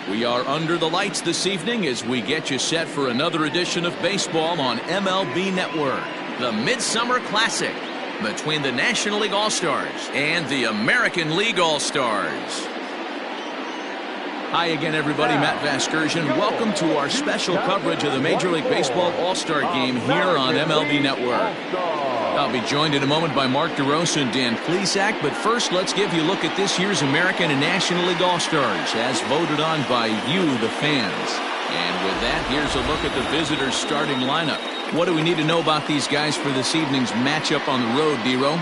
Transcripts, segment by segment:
We are under the lights this evening as we get you set for another edition of baseball on MLB Network. The Midsummer Classic between the National League All-Stars and the American League All-Stars. Hi again, everybody. Matt Vasgersian. Welcome to our special coverage of the Major League Baseball All-Star Game here on MLB Network. I'll be joined in a moment by Mark DeRosa and Dan Plesac, but first let's give you a look at this year's American and National League All-Stars as voted on by you, the fans. And with that, here's a look at the visitors' starting lineup. What do we need to know about these guys for this evening's matchup on the road, D-Ro?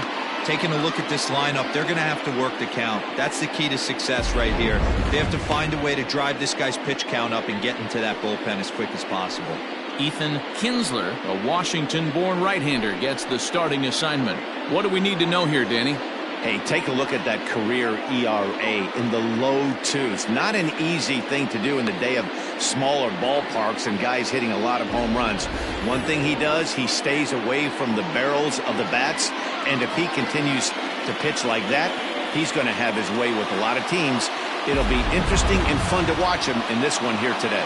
Taking a look at this lineup, they're going to have to work the count. That's the key to success right here. They have to find a way to drive this guy's pitch count up and get into that bullpen as quick as possible. Ethan Kinsler, a Washington-born right-hander, gets the starting assignment. What do we need to know here, Danny? Hey, take a look at that career ERA in the low twos. Not an easy thing to do in the day of smaller ballparks and guys hitting a lot of home runs. One thing he does, he stays away from the barrels of the bats, and if he continues to pitch like that, he's going to have his way with a lot of teams. It'll be interesting and fun to watch him in this one here today.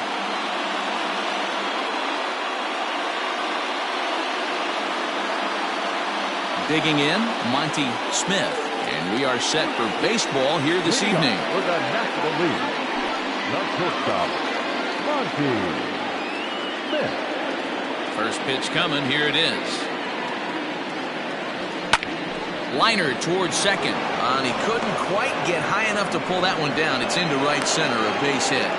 Digging in, Monty Smith. And we are set for baseball here this evening. For the National League, the shortstop, Monty Smith. First pitch coming. Here it is. Liner towards second. And he couldn't quite get high enough to pull that one down. It's into right center, a base hit.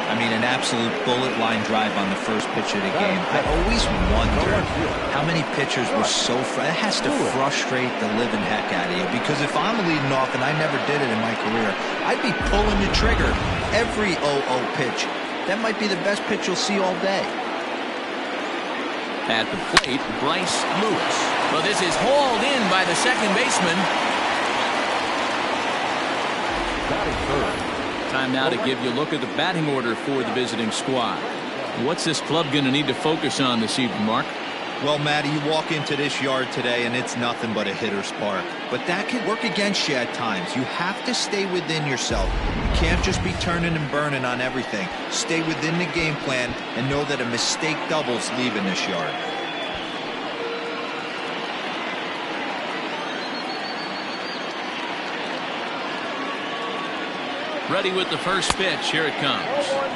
I mean, an absolute bullet line drive on the first pitch of the game. I always wondered how many pitchers were so it has to frustrate the living heck out of you, because if I'm leading off, and I never did it in my career, I'd be pulling the trigger every 0-0 pitch. That might be the best pitch you'll see all day. At the plate, Bryce Lewis. Well, this is hauled in by the second baseman. Batting third. Time now to give you a look at the batting order for the visiting squad. What's this club going to need to focus on this evening, Mark? Well, Matty, you walk into this yard today and it's nothing but a hitter's park. But that can work against you at times. You have to stay within yourself. You can't just be turning and burning on everything. Stay within the game plan and know that a mistake doubles leaving this yard. Ready with the first pitch. Here it comes.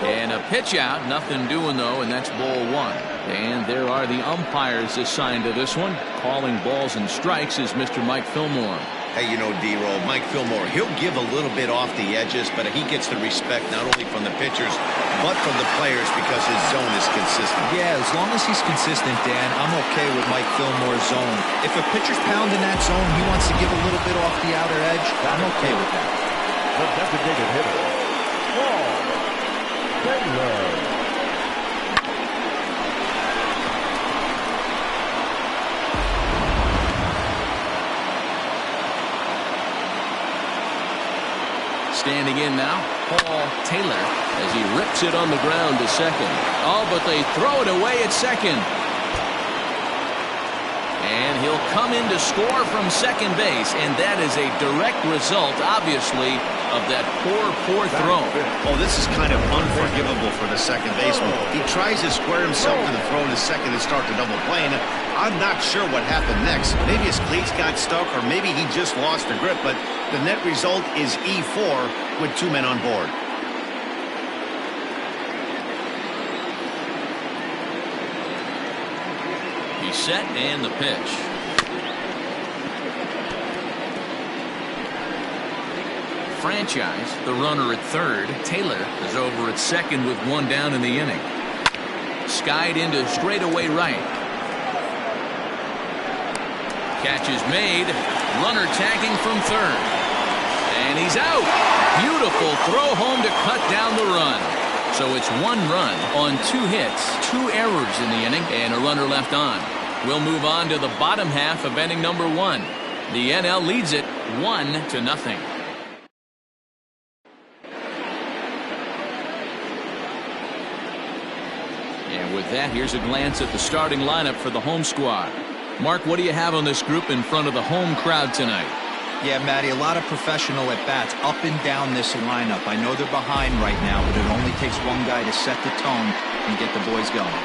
And a pitch out. Nothing doing, though, and that's ball one. And there are the umpires assigned to this one. Calling balls and strikes is Mr. Mike Fillmore. Hey, you know, D-Roll, Mike Fillmore, he'll give a little bit off the edges, but he gets the respect not only from the pitchers, but from the players because his zone is consistent. Yeah, as long as he's consistent, Dan, I'm okay with Mike Fillmore's zone. If a pitcher's pounding that zone, he wants to give a little bit off the outer edge, I'm okay with that. The designated hitter, Taylor. Standing in now, Paul Taylor, as he rips it on the ground to second. Oh, but they throw it away at second. And he'll come in to score from second base, and that is a direct result, obviously, of that poor throw. Oh, this is kind of unforgivable for the second baseman. He tries to square himself to the throw to second and start the double play, and I'm not sure what happened next. Maybe his cleats got stuck, or maybe he just lost the grip, but the net result is E4 with two men on board. He's set, and the pitch. Franchise, the runner at third. Taylor is over at second with one down in the inning. Skied into straightaway right. Catch is made. Runner tagging from third. And he's out. Beautiful throw home to cut down the run. So it's one run on two hits, two errors in the inning, and a runner left on. We'll move on to the bottom half of inning number one. The NL leads it 1-0. And with that, here's a glance at the starting lineup for the home squad. Mark, what do you have on this group in front of the home crowd tonight? Yeah, Matty, a lot of professional at-bats up and down this lineup. I know they're behind right now, but it only takes one guy to set the tone and get the boys going.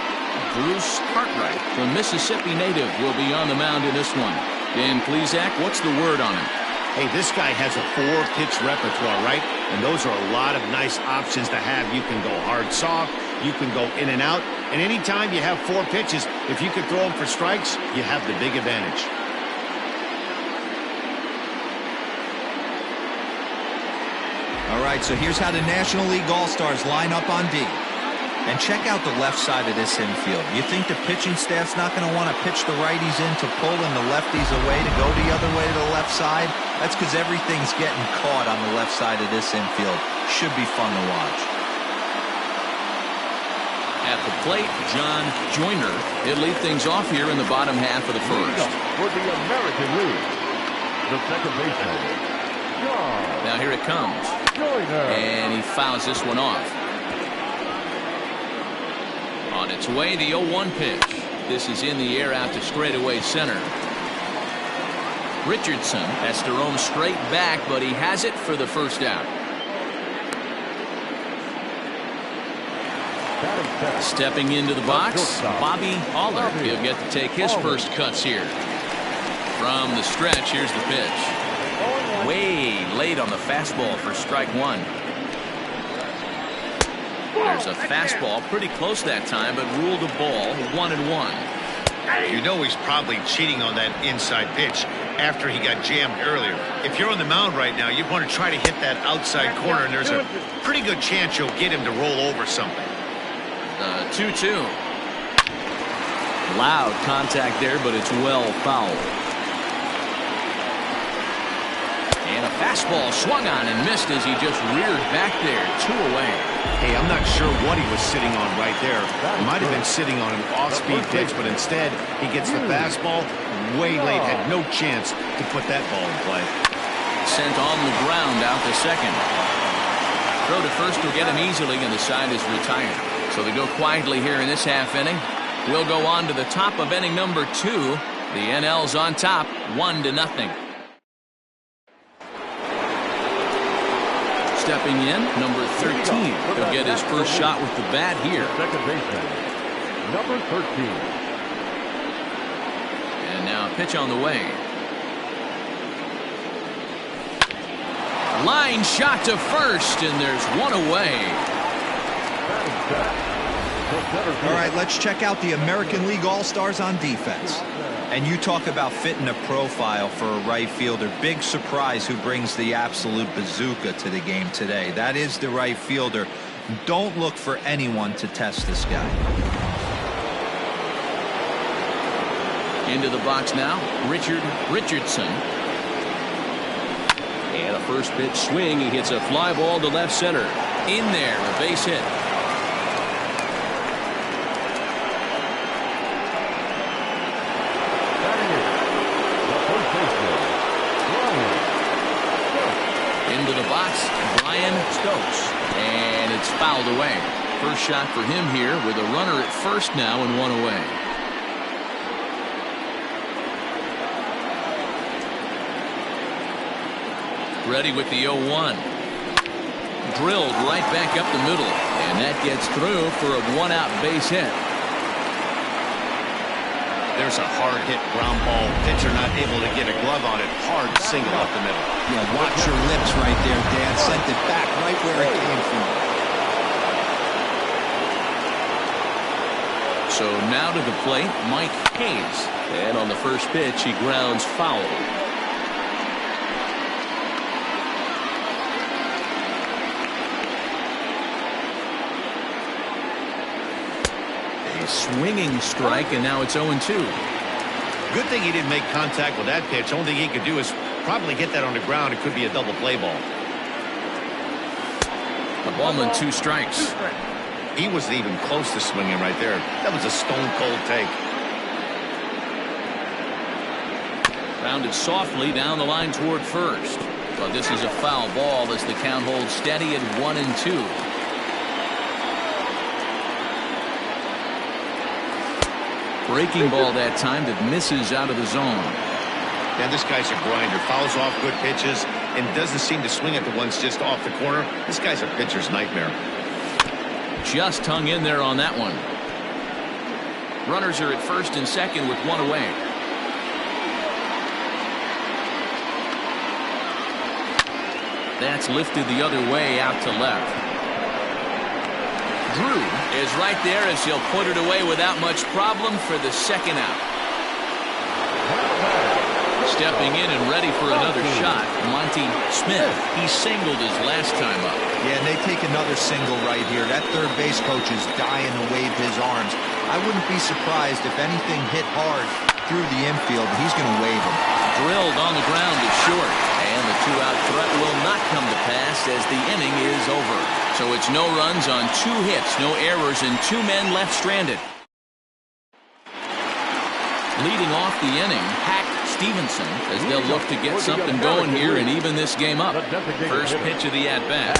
Bruce Cartwright, the Mississippi native, will be on the mound in this one. Dan Plesac, what's the word on him? Hey, this guy has a 4-pitch repertoire, right? And those are a lot of nice options to have. You can go hard, soft. You can go in and out. And anytime you have 4 pitches, if you could throw them for strikes, you have the big advantage. All right, so here's how the National League All-Stars line up on D. And check out the left side of this infield. You think the pitching staff's not going to want to pitch the righties in to pull and the lefties away to go the other way to the left side? That's because everything's getting caught on the left side of this infield. Should be fun to watch. At the plate, John Joyner. He'll lead things off here in the bottom half of the first. For the American League, the second baseman, John. Now here it comes. Joyner. And he fouls this one off. On its way, the 0-1 pitch. This is in the air out to straightaway center. Richardson has to roam straight back, but he has it for the first out. Stepping into the box, Bobby Aller. He'll get to take his first cuts here. From the stretch, here's the pitch. Way late on the fastball for strike one. There's a fastball pretty close that time, but ruled a ball 1-1. You know he's probably cheating on that inside pitch after he got jammed earlier. If you're on the mound right now, you want to try to hit that outside corner, and there's a pretty good chance you'll get him to roll over something. 2-2. Loud contact there, but it's well fouled. And a fastball swung on and missed as he just reared back there. 2 away. Hey, I'm not sure what he was sitting on right there. He might have been sitting on an off-speed pitch, but instead he gets the fastball way late. Had no chance to put that ball in play. Sent on the ground out to second. Throw to first will get him easily, and the side is retired. So they go quietly here in this half inning. We'll go on to the top of inning number 2. The NL's on top, 1-0. Stepping in, number 13. He'll get his first shot with the bat here. Second baseman, number 13. And now a pitch on the way. Line shot to first, and there's one away. All right, let's check out the American League All-Stars on defense. And you talk about fitting a profile for a right fielder. Big surprise who brings the absolute bazooka to the game today. That is the right fielder. Don't look for anyone to test this guy. Into the box now, Richardson. And a first pitch swing. He hits a fly ball to left center. In there, a base hit. Into the box, Brian Stokes, and it's fouled away. First shot for him here with a runner at first now and 1 away. Ready with the 0-1. Drilled right back up the middle, and that gets through for a 1-out base hit. There's a hard hit ground ball. Pitcher not able to get a glove on it. Hard single up the middle. Yeah, watch your lips right there, Dan. Sent it back right where it came from. So now to the plate, Mike Hayes. And on the first pitch, he grounds foul. A swinging strike, and now it's 0-2. Good thing he didn't make contact with that pitch. Only thing he could do is probably get that on the ground. It could be a double play ball. A ball and 2 strikes. He wasn't even close to swinging right there. That was a stone-cold take. Rounded softly down the line toward first. But this is a foul ball as the count holds steady at 1-2. Breaking ball that time that misses out of the zone. Man, this guy's a grinder. Fouls off good pitches and doesn't seem to swing at the ones just off the corner. This guy's a pitcher's nightmare. Just hung in there on that one. Runners are at first and second with one away. That's lifted the other way out to left. Drew is right there as he'll put it away without much problem for the second out. Stepping in and ready for another shot, Monty Smith. He singled his last time up. Yeah, and they take another single right here. That third base coach is dying to wave his arms. I wouldn't be surprised if anything hit hard through the infield. He's going to wave them. Drilled on the ground to short. And the two-out threat will not come to pass as the inning is over. So it's no runs on 2 hits, no errors, and 2 men left stranded. Leading off the inning, Hack Stevenson, as they'll look to get something going here and even this game up. First pitch of the at-bat.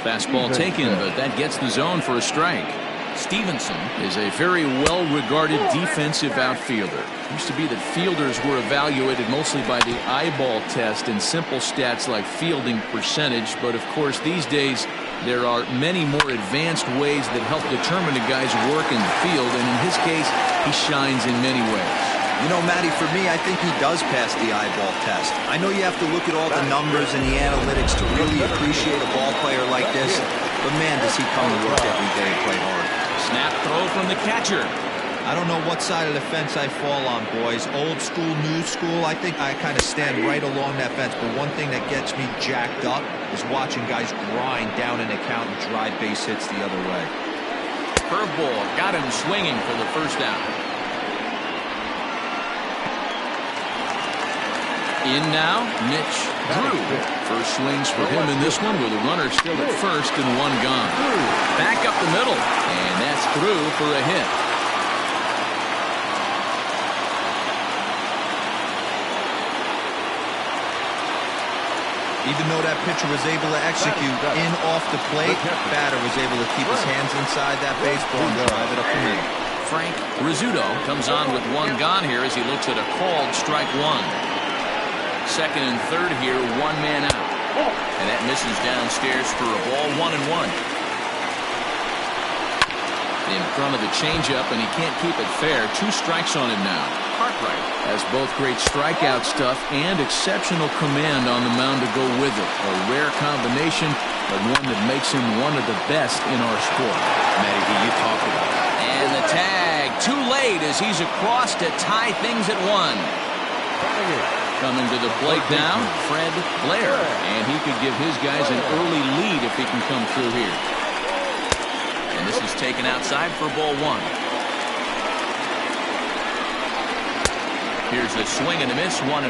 Fastball taken, but that gets the zone for a strike. Stevenson is a very well-regarded defensive outfielder. Used to be that fielders were evaluated mostly by the eyeball test and simple stats like fielding percentage, but of course these days there are many more advanced ways that help determine a guy's work in the field, and in his case, he shines in many ways. You know, Matty, for me, I think he does pass the eyeball test. I know you have to look at all the numbers and the analytics to really appreciate a ball player like this, but man, does he come to work every day and play hard. Snap throw from the catcher. I don't know what side of the fence I fall on, boys. Old school, new school. I think I kind of stand right along that fence, but one thing that gets me jacked up is watching guys grind down an account and drive base hits the other way. Curveball got him swinging for the first out. In now, Mitch Drew. First swings for him in this one with a runner still at first and 1 gone. Back up the middle, and that's through for a hit. Even though that pitcher was able to execute in off the plate, batter was able to keep his hands inside that baseball and drive it up the middle. Frank Rizzuto comes on with 1 gone here as he looks at a called strike 1. Second and third here, 1 man out. And that misses downstairs for a ball, 1-1. In front of the changeup, and he can't keep it fair. 2 strikes on him now. Cartwright has both great strikeout stuff and exceptional command on the mound to go with it. A rare combination, but one that makes him one of the best in our sport. Matty, you talk about it. And the tag, too late as he's across to tie things at 1. Coming to the plate now, Fred Blair, and he could give his guys an early lead if he can come through here. And this is taken outside for ball 1. Here's a swing and a miss, 1-1.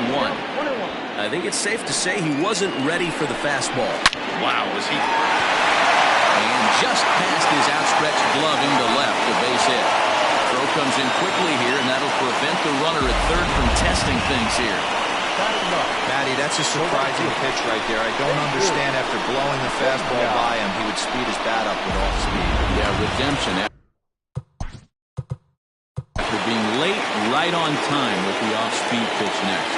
I think it's safe to say he wasn't ready for the fastball. Wow, was he? And just past his outstretched glove into left, the base hit. Throw comes in quickly here, and that'll prevent the runner at third from testing things here. Matty, that's a surprising pitch right there. I don't understand after blowing the fastball by him, he would speed his bat up with off speed. Yeah, redemption after being late, right on time with the off-speed pitch next.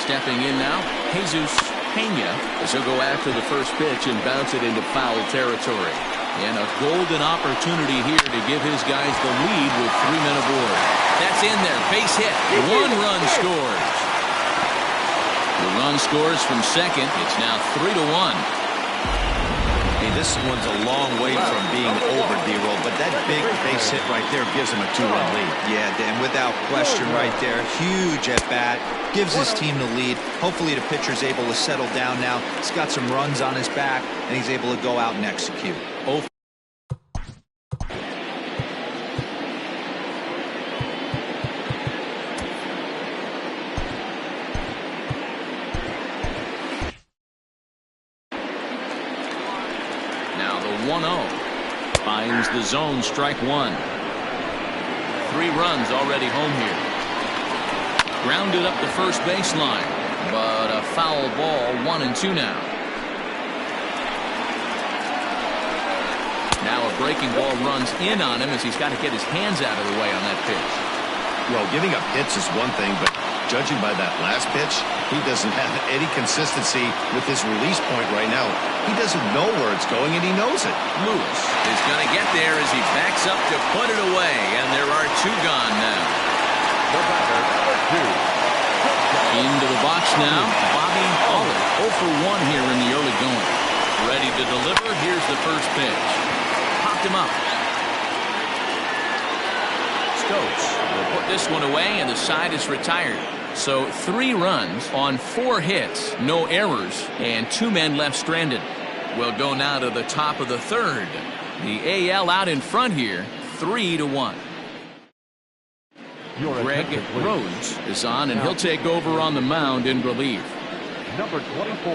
Stepping in now, Jesus Pena as he'll go after the first pitch and bounce it into foul territory. And a golden opportunity here to give his guys the lead with 3 men aboard. That's in there. Base hit. 1 run scores. The run scores from second. It's now 3-1. Hey, this one's a long way from being over, D-Roll, but that big base hit right there gives him a 2-run lead. Yeah, Dan, without question right there. Huge at bat. Gives his team the lead. Hopefully the pitcher's able to settle down now. He's got some runs on his back, and he's able to go out and execute. Now the 1-0 finds the zone, strike 1. 3 runs already home here. Grounded up the first baseline, but a foul ball, 1-2 now. Now a breaking ball runs in on him as he's got to get his hands out of the way on that pitch. Well, giving up hits is one thing, but judging by that last pitch, he doesn't have any consistency with his release point right now. He doesn't know where it's going, and he knows it. Lewis is going to get there as he backs up to put it away, and there are 2 gone now. The batter, number 2. Into the box now, Bobby Olive. 0 for 1 here in the early going. Ready to deliver. Here's the first pitch. Popped him up. Stokes will put this one away, and the side is retired. So 3 runs on 4 hits, no errors, and 2 men left stranded. We'll go now to the top of the 3rd. The AL out in front here, 3-1. Greg Rhodes is on, and he'll take over on the mound in relief. Number 24.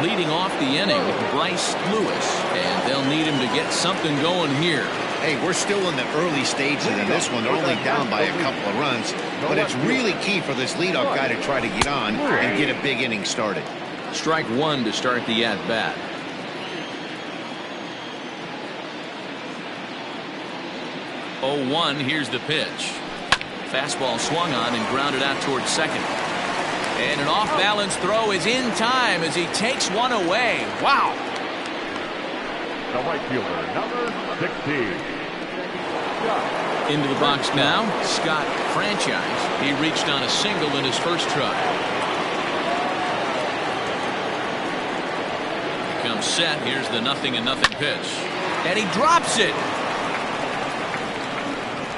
Leading off the inning, Bryce Lewis, and they'll need him to get something going here. Hey, we're still in the early stages in this one. They're only down by a couple of runs, but it's really key for this leadoff guy to try to get on and get a big inning started. Strike 1 to start the at-bat. 0-1, here's the pitch. Fastball swung on and grounded out towards second. And an off-balance throw is in time as he takes one away. Wow! The right fielder, number 16. Into the box now, Scott Franchise. He reached on a single in his first try. Becomes set. Here's the 0-0 pitch. And he drops it.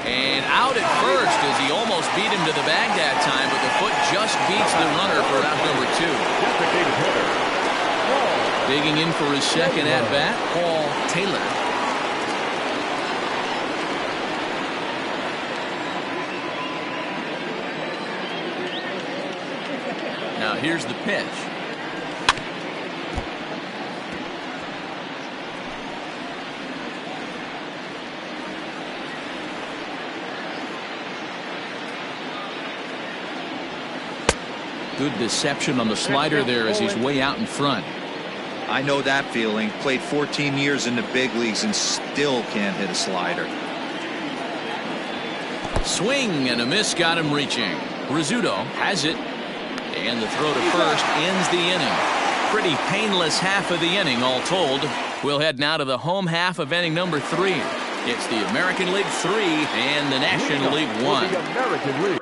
And out at first as he almost beat him to the bag that time, but the foot just beats the runner for out number 2. Digging in for his second at-bat, Paul Taylor. Now here's the pitch. Good deception on the slider there as he's way out in front. I know that feeling. Played 14 years in the big leagues and still can't hit a slider. Swing and a miss got him reaching. Rizzuto has it. And the throw to first ends the inning. Pretty painless half of the inning all told. We'll head now to the home half of inning number 3. It's the American League 3 and the National League 1. The American League.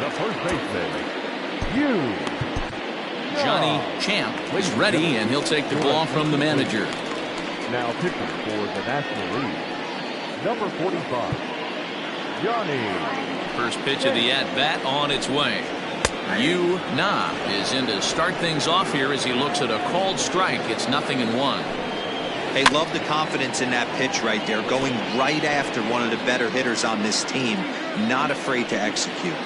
The first baseman, Johnny Champ is ready, and he'll take the ball from the manager. Now pitching for the National League, number 45, Johnny. First pitch of the at-bat on its way. Yu Na is in to start things off here as he looks at a called strike. It's 0-1. Hey, love the confidence in that pitch right there. Going right after one of the better hitters on this team. Not afraid to execute.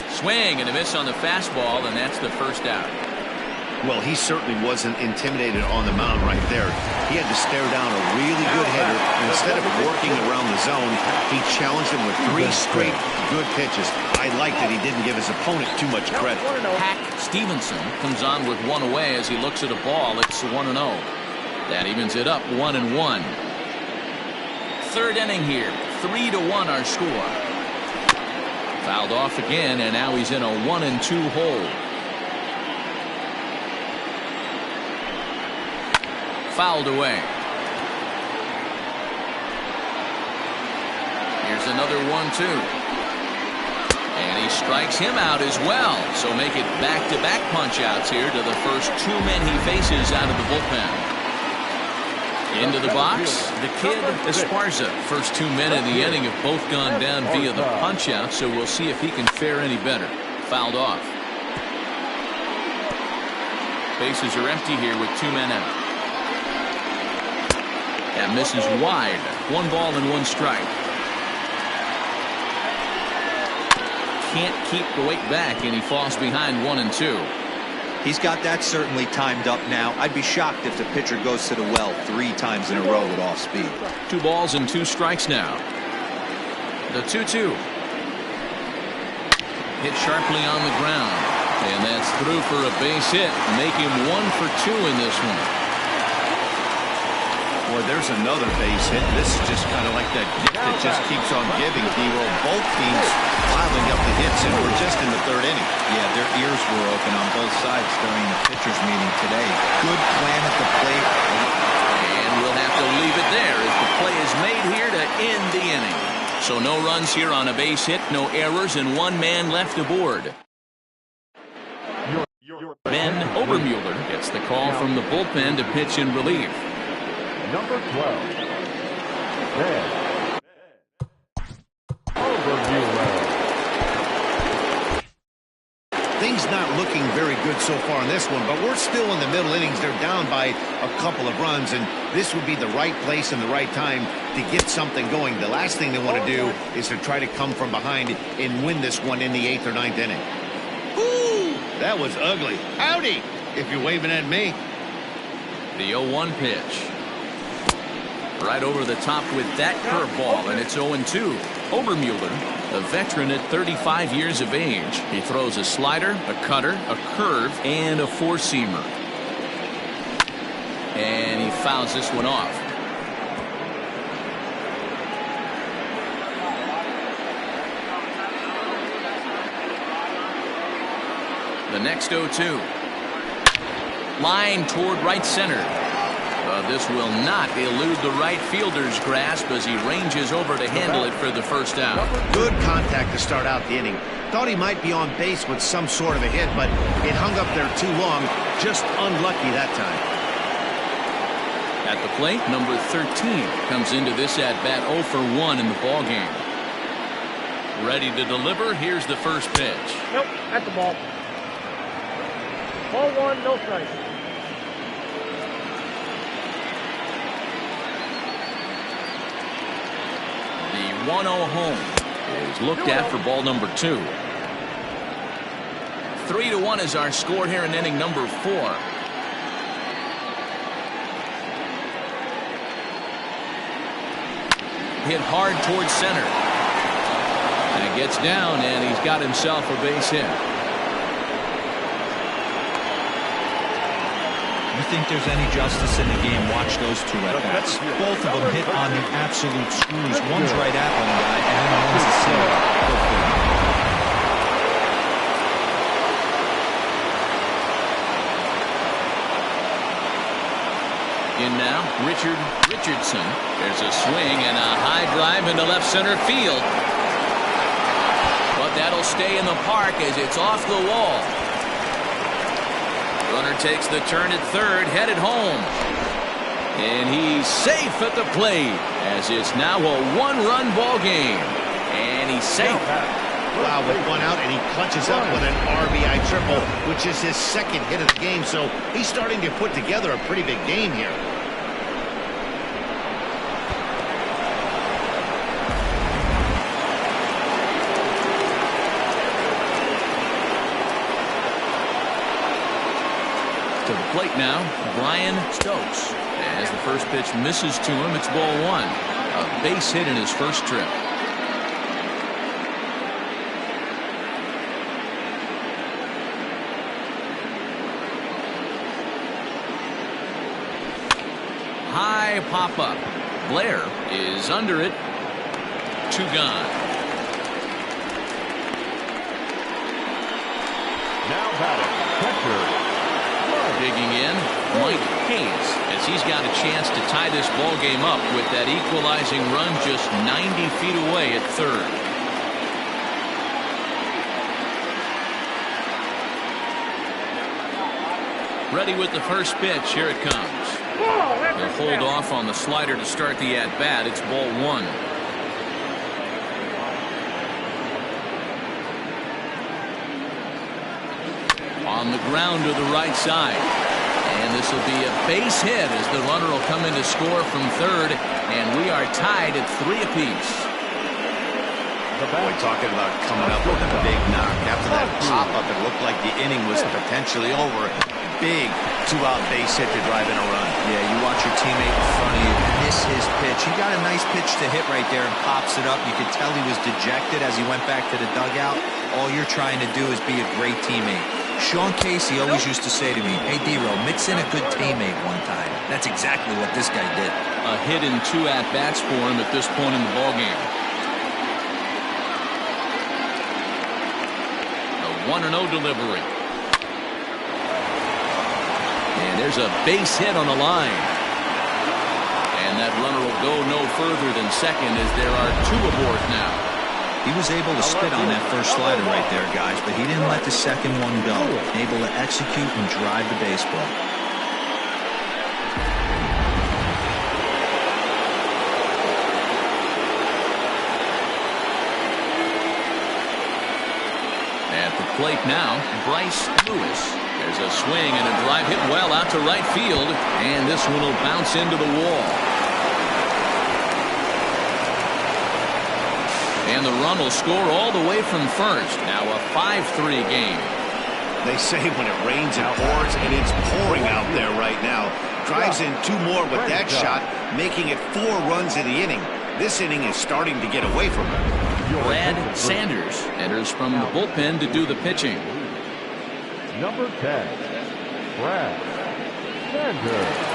Swing and a miss on the fastball, and that's the first out. Well, he certainly wasn't intimidated on the mound right there. He had to stare down a really good hitter, and instead of working around the zone, he challenged him with 3 straight good pitches. I like that he didn't give his opponent too much credit. Hack Stevenson comes on with 1 away as he looks at a ball. It's 1-0. That evens it up 1-1. 3rd inning here. 3-1 our score. Fouled off again, and now he's in a 1-2 hole. Fouled away. Here's another 1-2. And he strikes him out as well. So make it back-to-back punch-outs here to the first 2 men he faces out of the bullpen. Into the box, the kid Esparza. First 2 men in the inning have both gone down via the punch-out, so we'll see if he can fare any better. Fouled off. Bases are empty here with 2 men out. That misses wide. 1 ball and 1 strike. Can't keep the weight back, and he falls behind 1-2. He's got that certainly timed up now. I'd be shocked if the pitcher goes to the well 3 times in a row with off speed. 2 balls and 2 strikes now. The 2-2. Hit sharply on the ground. And that's through for a base hit. Make him 1 for 2 in this one. Boy, there's another base hit. This is just kind of like that gift that just keeps on giving. Both teams piling up the hits, and we're just in the third inning. Yeah, their ears were open on both sides during the pitchers meeting today. Good plan at the plate. And we'll have to leave it there as the play is made here to end the inning. So no runs here on a base hit, no errors, and 1 man left aboard. Ben Obermueller gets the call from the bullpen to pitch in relief. Number 12, Ben Obermueller. Things not looking very good so far in this one, but we're still in the middle innings. They're down by a couple of runs, and this would be the right place and the right time to get something going. The last thing they want to do is to try to come from behind and win this one in the 8th or 9th inning. Ooh, that was ugly. Howdy, if you're waving at me. The 0-1 pitch. Right over the top with that curveball, and it's 0-2. Obermueller, a veteran at 35 years of age. He throws a slider, a cutter, a curve, and a four-seamer. And he fouls this one off. The next 0-2. Line toward right center. This will not elude the right fielder's grasp as he ranges over to handle it for the first out. Good contact to start out the inning. Thought he might be on base with some sort of a hit, but it hung up there too long. Just unlucky that time. At the plate, number 13 comes into this at-bat 0 for 1 in the ballgame. Ready to deliver. Here's the first pitch. Nope, at the ball. Ball 1, no strike. The 1-0 home is looked at for ball number 2. 3-1 is our score here in inning number 4. Hit hard towards center. And it gets down, and he's got himself a base hit. You think there's any justice in the game? Watch those 2 at-bats. Both of them hit on the absolute screws. One's right at one guy, and then one's the center. In now, Richardson. There's a swing and a high drive into left center field. But that'll stay in the park as it's off the wall. Runner takes the turn at third, headed home. And he's safe at the plate as it's now a 1-run ball game. And he's safe. Wow, with 1 out, and he clutches up with an RBI triple, which is his 2nd hit of the game. So he's starting to put together a pretty big game here. To the plate now, Brian Stokes. As the first pitch misses to him, it's ball 1. A base hit in his first trip. High pop up. Blair is under it. 2 gone. Now batting, catcher. Digging in, Mike Hayes, as he's got a chance to tie this ball game up with that equalizing run just 90 feet away at third. Ready with the first pitch. Here it comes. They'll hold off on the slider to start the at-bat. It's ball 1. On the ground to the right side. And this will be a base hit as the runner will come in to score from third. And we are tied at 3 apiece. Boy, talking about coming up with a big knock. After that pop-up, it looked like the inning was potentially over. Big 2-out base hit to drive in a run. Yeah, you watch your teammate in front of you miss his pitch. He got a nice pitch to hit right there and pops it up. You could tell he was dejected as he went back to the dugout. all you're trying to do is be a great teammate. Sean Casey always used to say to me, hey, D-Row, mix in a good teammate one time. That's exactly what this guy did. A hit and 2 at-bats for him at this point in the ballgame. A 1-0 delivery. And there's a base hit on the line. And that runner will go no further than second as there are 2 aboard now. He was able to spit on that first slider right there, guys, but he didn't let the second one go. Able to execute and drive the baseball. At the plate now, Bryce Lewis. There's a swing and a drive hit well out to right field, and this one will bounce into the wall. And the run will score all the way from first. Now a 5-3 game. They say when it rains it pours, and it's pouring out there right now. Drives in 2 more with that shot, making it 4 runs in the inning. This inning is starting to get away from him. Brad Sanders enters from the bullpen to do the pitching. Number 10, Brad Sanders.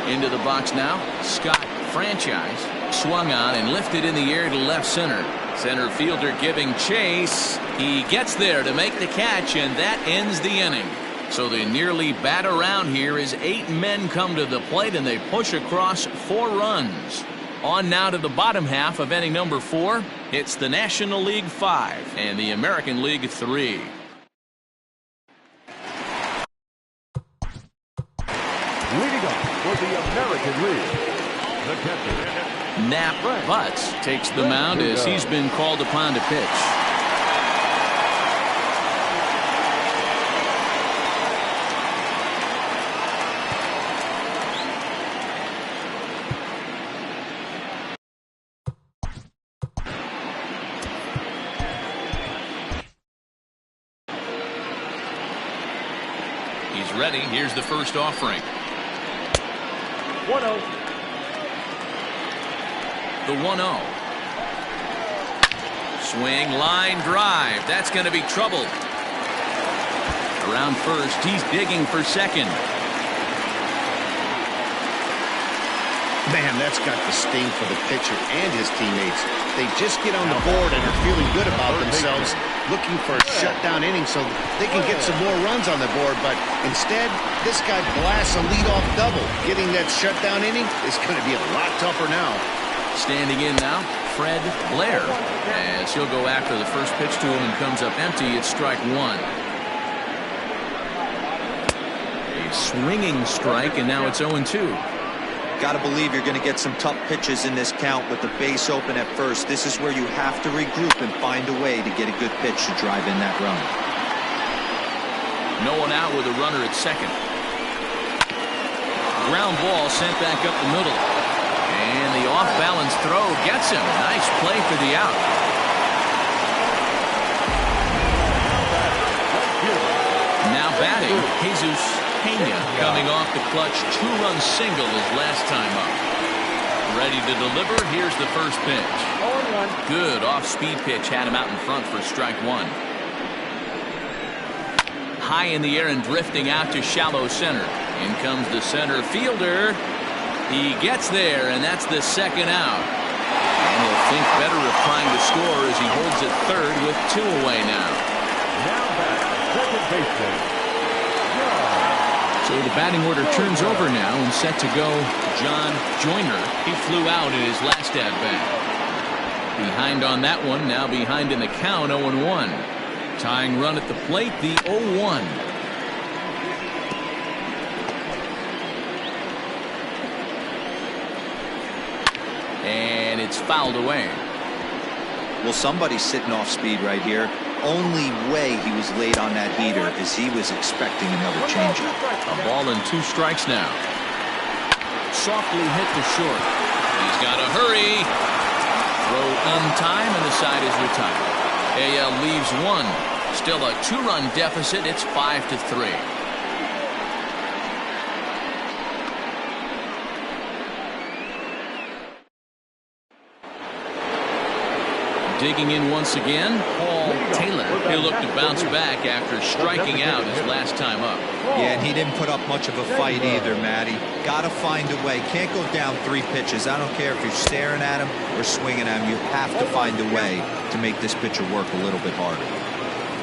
Into the box now, Scott Franchise. Swung on and lifted in the air to left center. Center fielder giving chase. He gets there to make the catch, and that ends the inning. So they nearly bat around here as 8 men come to the plate, and they push across 4 runs. On now to the bottom half of inning number 4. It's the National League 5 and the American League 3. Leading up for the American League, the catcher. Nap Butts takes the mound as he's been called upon to pitch. He's ready. Here's the first offering. 1-0. The 1-0. Swing, line drive. That's going to be trouble. Around first, he's digging for second. Man, that's got the sting for the pitcher and his teammates. They just get on the board and are feeling good about themselves, looking for a shutdown inning so they can get some more runs on the board. But instead, this guy blasts a leadoff double. Getting that shutdown inning is going to be a lot tougher now. Standing in now, Fred Blair, as he'll go after the first pitch to him and comes up empty. It's strike 1. A swinging strike, and now it's 0-2. Got to believe you're going to get some tough pitches in this count with the base open at first. This is where you have to regroup and find a way to get a good pitch to drive in that run. No one out with a runner at second. Ground ball sent back up the middle. And the off-balance throw gets him. Nice play for the out. Now batting, Jesus Pena, coming off the clutch 2-run single his last time up. Ready to deliver. Here's the first pitch. 0-1. Good off-speed pitch had him out in front for strike 1. High in the air and drifting out to shallow center. In comes the center fielder. He gets there, and that's the second out. And he'll think better of trying to score as he holds it third with 2 away now. Now back, second baseman. So the batting order turns over now and set to go John Joyner. He flew out in his last at-bat. Behind on that one, now behind in the count, 0-1. Tying run at the plate, the 0-1. And it's fouled away. Well, somebody's sitting off speed right here. Only way he was late on that heater is he was expecting another changeup. A ball and 2 strikes now. Softly hit to short. He's got to hurry. Throw in time, and the side is retired. AL leaves 1. Still a 2-run deficit. It's 5-3. Digging in once again, Paul Taylor. He'll look to bounce back after striking out his last time up. Yeah, and he didn't put up much of a fight either, Matty. Got to find a way. Can't go down 3 pitches. I don't care if you're staring at him or swinging at him. You have to find a way to make this pitcher work a little bit harder.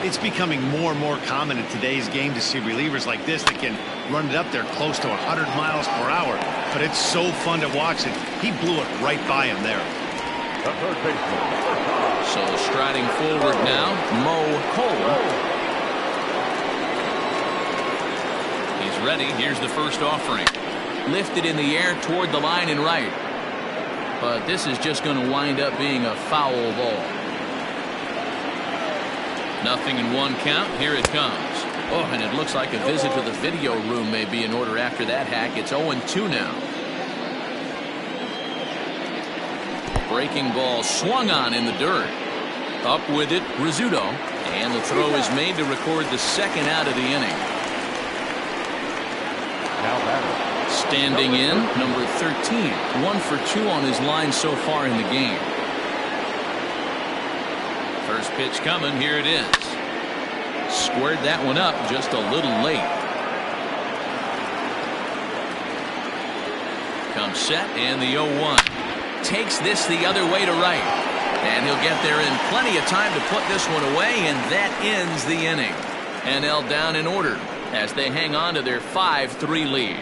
It's becoming more and more common in today's game to see relievers like this that can run it up there close to 100 miles per hour. But it's so fun to watch it. He blew it right by him there. The third baseman. So striding forward now, Mo Cole. He's ready. Here's the first offering. Lifted in the air toward the line and right. But this is just going to wind up being a foul ball. 0-1 count. Here it comes. Oh, and it looks like a visit to the video room may be in order after that hack. It's 0-2 now. Breaking ball swung on in the dirt. Up with it, Rizzuto. And the throw is made to record the second out of the inning. Now batter. Standing in, number 13. 1 for 2 on his line so far in the game. First pitch coming. Here it is. Squared that one up just a little late. Comes set and the 0-1. Takes this the other way to right. And he'll get there in plenty of time to put this one away, and that ends the inning. NL down in order as they hang on to their 5-3 lead.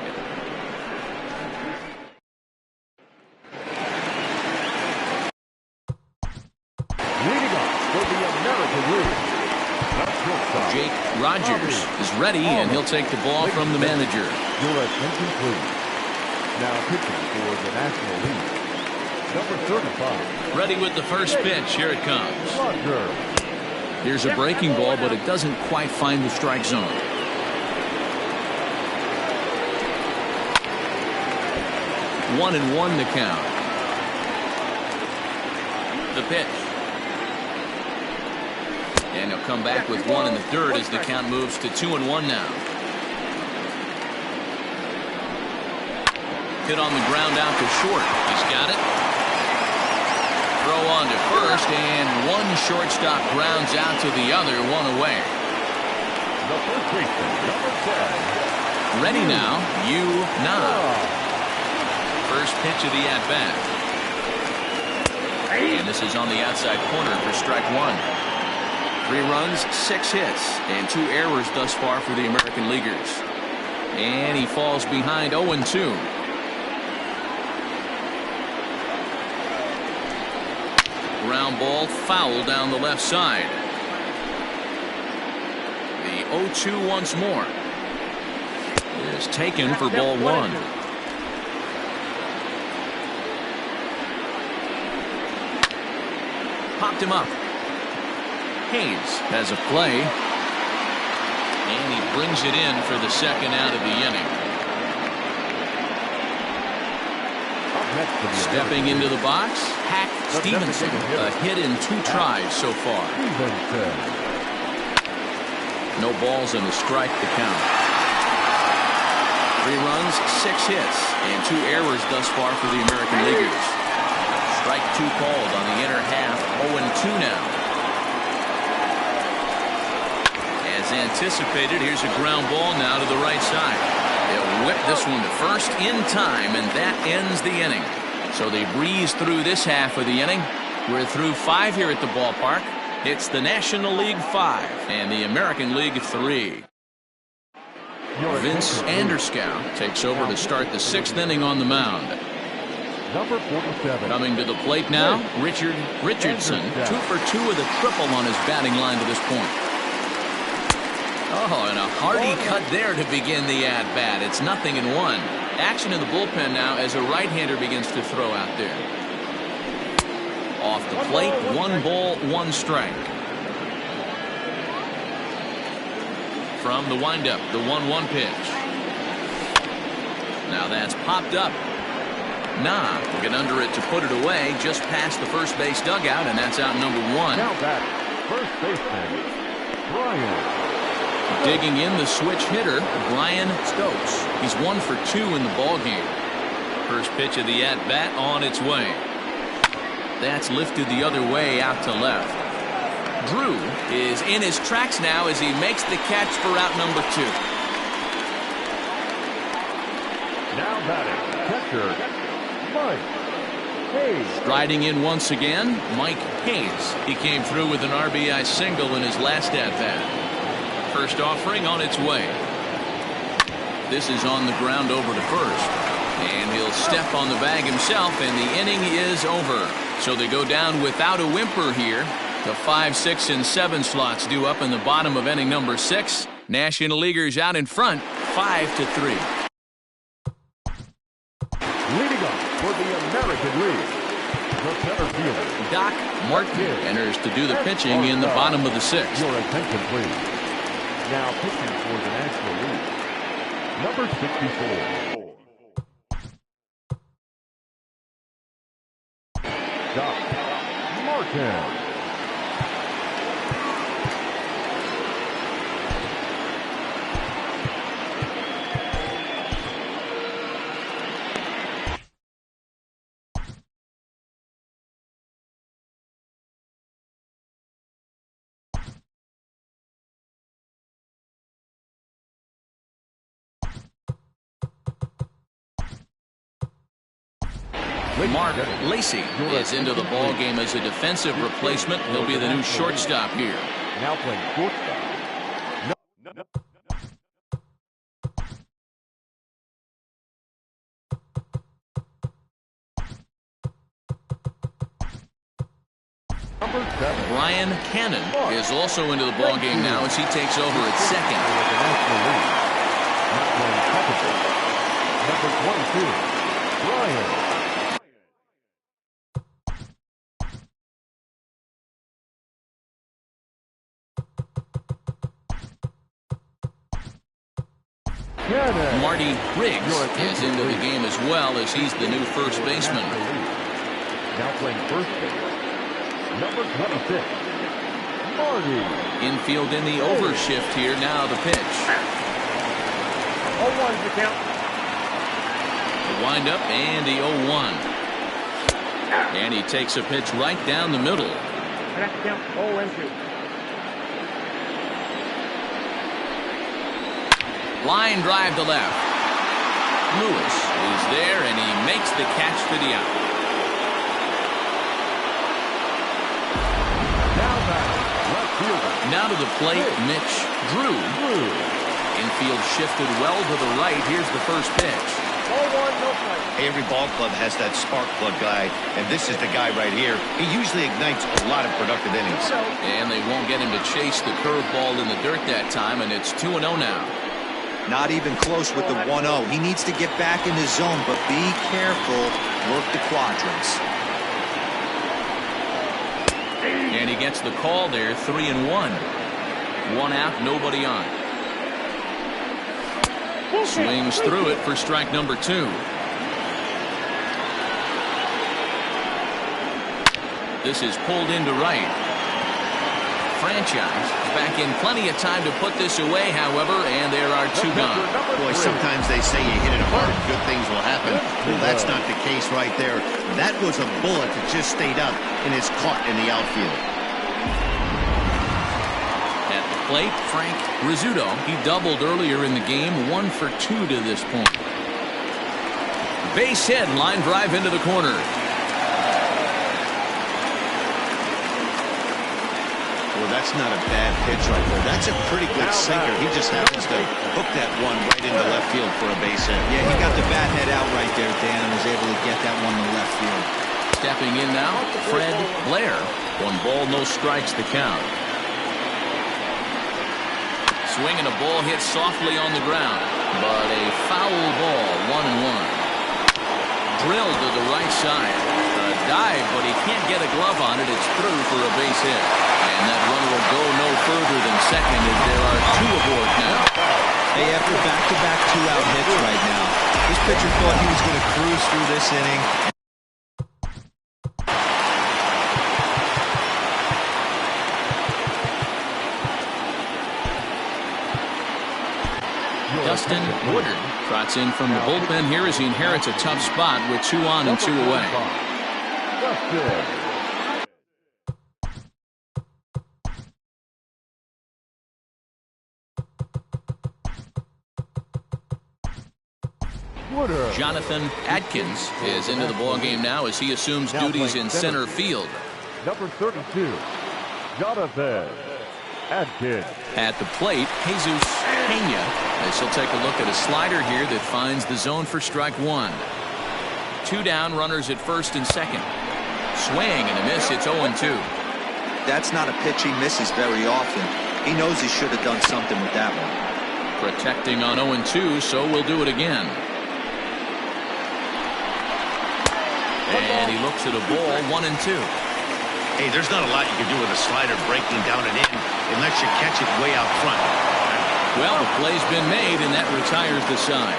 Leading up for the American League. Jake Rogers is ready, and he'll take the ball from the manager. Your attention, please. Now pitching for the National League. Number 35. Ready with the first pitch. Here it comes. Roger. Here's a breaking ball, but it doesn't quite find the strike zone. One and one to count. The pitch. And he'll come back with one in the dirt as the count moves to 2-1 now. Hit on the ground out to short. He's got it. Throw on to first, and one shortstop grounds out to the other, one away. The first baseman, number 10. Ready now, First pitch of the at-bat. And this is on the outside corner for strike 1. 3 runs, 6 hits, and 2 errors thus far for the American Leaguers. And he falls behind 0-2. Ground ball foul down the left side. The 0-2 once more is taken for ball 1. Popped him up. Hayes has a play, and he brings it in for the second out of the inning. Stepping into the box, Hack Stevenson, a hit in 2 tries so far. No balls and a strike to count. 3 runs, 6 hits, and 2 errors thus far for the American Leaguers. Strike 2 called on the inner half, 0-2 now. As anticipated, here's a ground ball now to the right side. They'll whip this one to first in time, and that ends the inning. So they breeze through this half of the inning. We're through 5 here at the ballpark. It's the National League 5 and the American League 3. Vince Anderskow takes over to start the 6th inning on the mound. Number 47. Coming to the plate now, Richard Richardson. 2 for 2 with a triple on his batting line to this point. Oh, and a hearty cut there to begin the at-bat. It's 0-1. Action in the bullpen now as a right-hander begins to throw out there. Off the plate, 1 ball, 1 strike. From the windup, the 1-1 pitch. Now that's popped up. Will get under it to put it away just past the first base dugout, and that's out number 1. Now back, first baseman, Brian. Digging in the switch hitter, Brian Stokes. He's 1 for 2 in the ballgame. First pitch of the at-bat on its way. That's lifted the other way out to left. Drew is in his tracks now as he makes the catch for out number 2. Now batting, catcher, Mike Hayes. Striding in once again, Mike Hayes. He came through with an RBI single in his last at-bat. First offering on its way. This is on the ground over to first. And he'll step on the bag himself, and the inning is over. So they go down without a whimper here. The 5, 6, and 7 slots due up in the bottom of inning number 6. National Leaguers out in front, 5-3. Leading up for the American League, the center fielder, Doc Martin enters to do the pitching in the bottom of the 6th. Your attention, please. Now pitching for the National League, number 64. Doc Martin. Mark Lacey is into the ball game as a defensive replacement. He'll be the new shortstop here. Now playing shortstop. Number 7. Brian Cannon is also into the ball game now as he takes over at second. Not playing number 22, Brian. Marty Riggs is into the game as well as he's the new first baseman. Now playing first base, number 26, Marty. Infield in the overshift here. Now the pitch. 0-1's the count. The windup and the 0-1. And he takes a pitch right down the middle. That's the count. 0-2. Line drive to left. Lewis is there, and he makes the catch for the out. Now to the plate, Mitch Drew. Infield shifted well to the right. Here's the first pitch. 0-1, no play. Every ball club has that spark plug guy, and this is the guy right here. He usually ignites a lot of productive innings. And they won't get him to chase the curveball in the dirt that time, and it's 2-0 now. Not even close with the 1-0. He needs to get back in his zone, but be careful. Work the quadrants. And he gets the call there, 3-1. 1 out, nobody on. Swings through it for strike number 2. This is pulled into right. Franchise back in plenty of time to put this away, however, and there are 2 gone. Boy, sometimes they say you hit it hard, good things will happen. Well, that's not the case right there. That was a bullet that just stayed up and is caught in the outfield. At the plate, Frank Rizzuto. He doubled earlier in the game, 1 for 2 to this point. Base hit, line drive into the corner. Well, that's not a bad pitch right there. That's a pretty good sinker. He just happens to hook that one right into left field for a base hit. Yeah, he got the bat head out right there, Dan, and was able to get that one to left field. Stepping in now, Fred Blair. 1 ball, no strikes, the count. Swinging a ball hit softly on the ground, but a foul ball, 1-1. Drilled to the right side. A dive, but he can't get a glove on it. It's through for a base hit. And that runner will go no further than second as there are 2 aboard now. Hey, after back-to-back 2-out hits right now, this pitcher thought he was going to cruise through this inning. Dustin Woodard trots in from the bullpen here as he inherits a tough spot with 2 on and 2 away. Dustin Jonathan Adkins is into the ballgame now as he assumes duties in center field. Number 32, Jonathan Adkins. At the plate, Jesus Pena, as he'll take a look at a slider here that finds the zone for strike one. 2 down, runners at first and second. Swing and a miss, it's 0-2. That's not a pitch he misses very often. He knows he should have done something with that one. Protecting on 0-2, so we'll do it again. And he looks at a ball, 1-2. Hey, there's not a lot you can do with a slider breaking down and in unless you catch it way out front. Well, the play's been made, and that retires the side.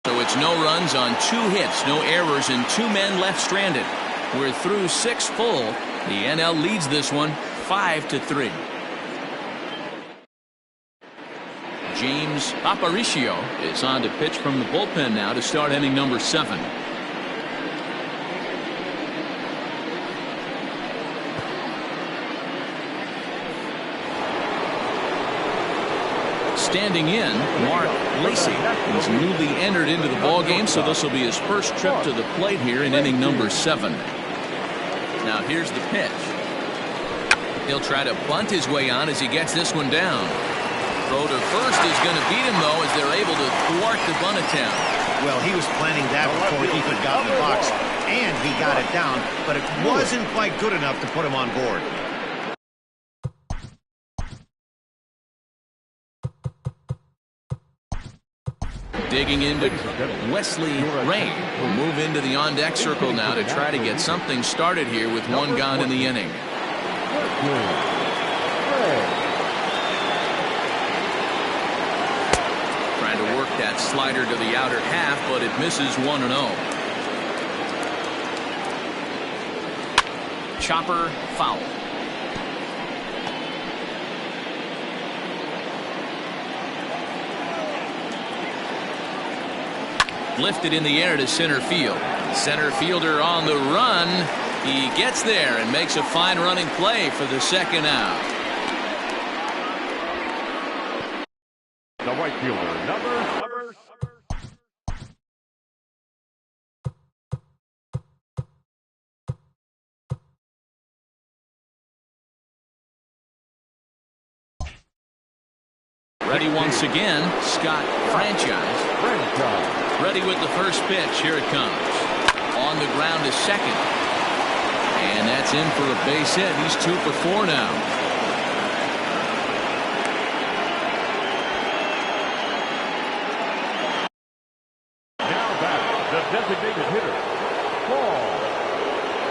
So it's no runs on 2 hits, no errors, and 2 men left stranded. We're through 6 full. The NL leads this one 5-3. James Aparicio is on to pitch from the bullpen now to start inning number 7. Standing in, Mark Lacey. He's newly entered into the ballgame, so this will be his first trip to the plate here in inning number 7. Now here's the pitch. He'll try to bunt his way on as he gets this one down. Throw to first is going to beat him, though, as they're able to thwart the bunt attempt. Well, he was planning that before he even got in the box, and he got it down, but it wasn't quite good enough to put him on board. Digging into Wesley Ray. Will move into the on-deck circle now to try to get something started here with 1 gone in the inning. Trying to work that slider to the outer half, but it misses 1-0. Chopper foul. Lifted in the air to center field. Center fielder on the run. He gets there and makes a fine running play for the second out. The right fielder, number. Ready once again, Scott Franchise. Ready with the first pitch. Here it comes. On the ground to second. And that's in for a base hit. He's 2 for 4 now. Now back, the designated hitter, Paul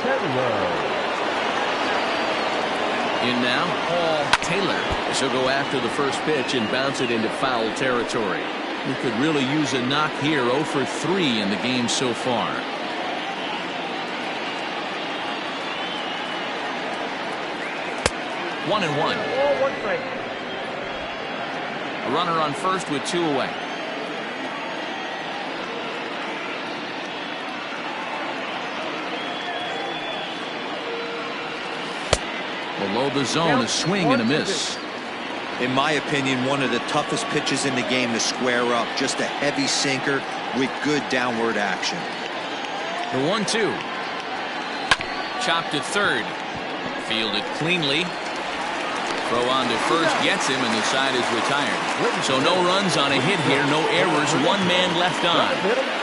Taylor. In now, Paul Taylor. She'll go after the first pitch and bounce it into foul territory. We could really use a knock here. 0 for 3 in the game so far. One and one. A runner on first with 2 away. Below the zone, a swing and a miss. In my opinion, one of the toughest pitches in the game to square up. Just a heavy sinker with good downward action. The 1-2. Chopped to third. Fielded cleanly. Throw on to first gets him, and the side is retired. So no runs on a hit here, no errors, 1 man left on.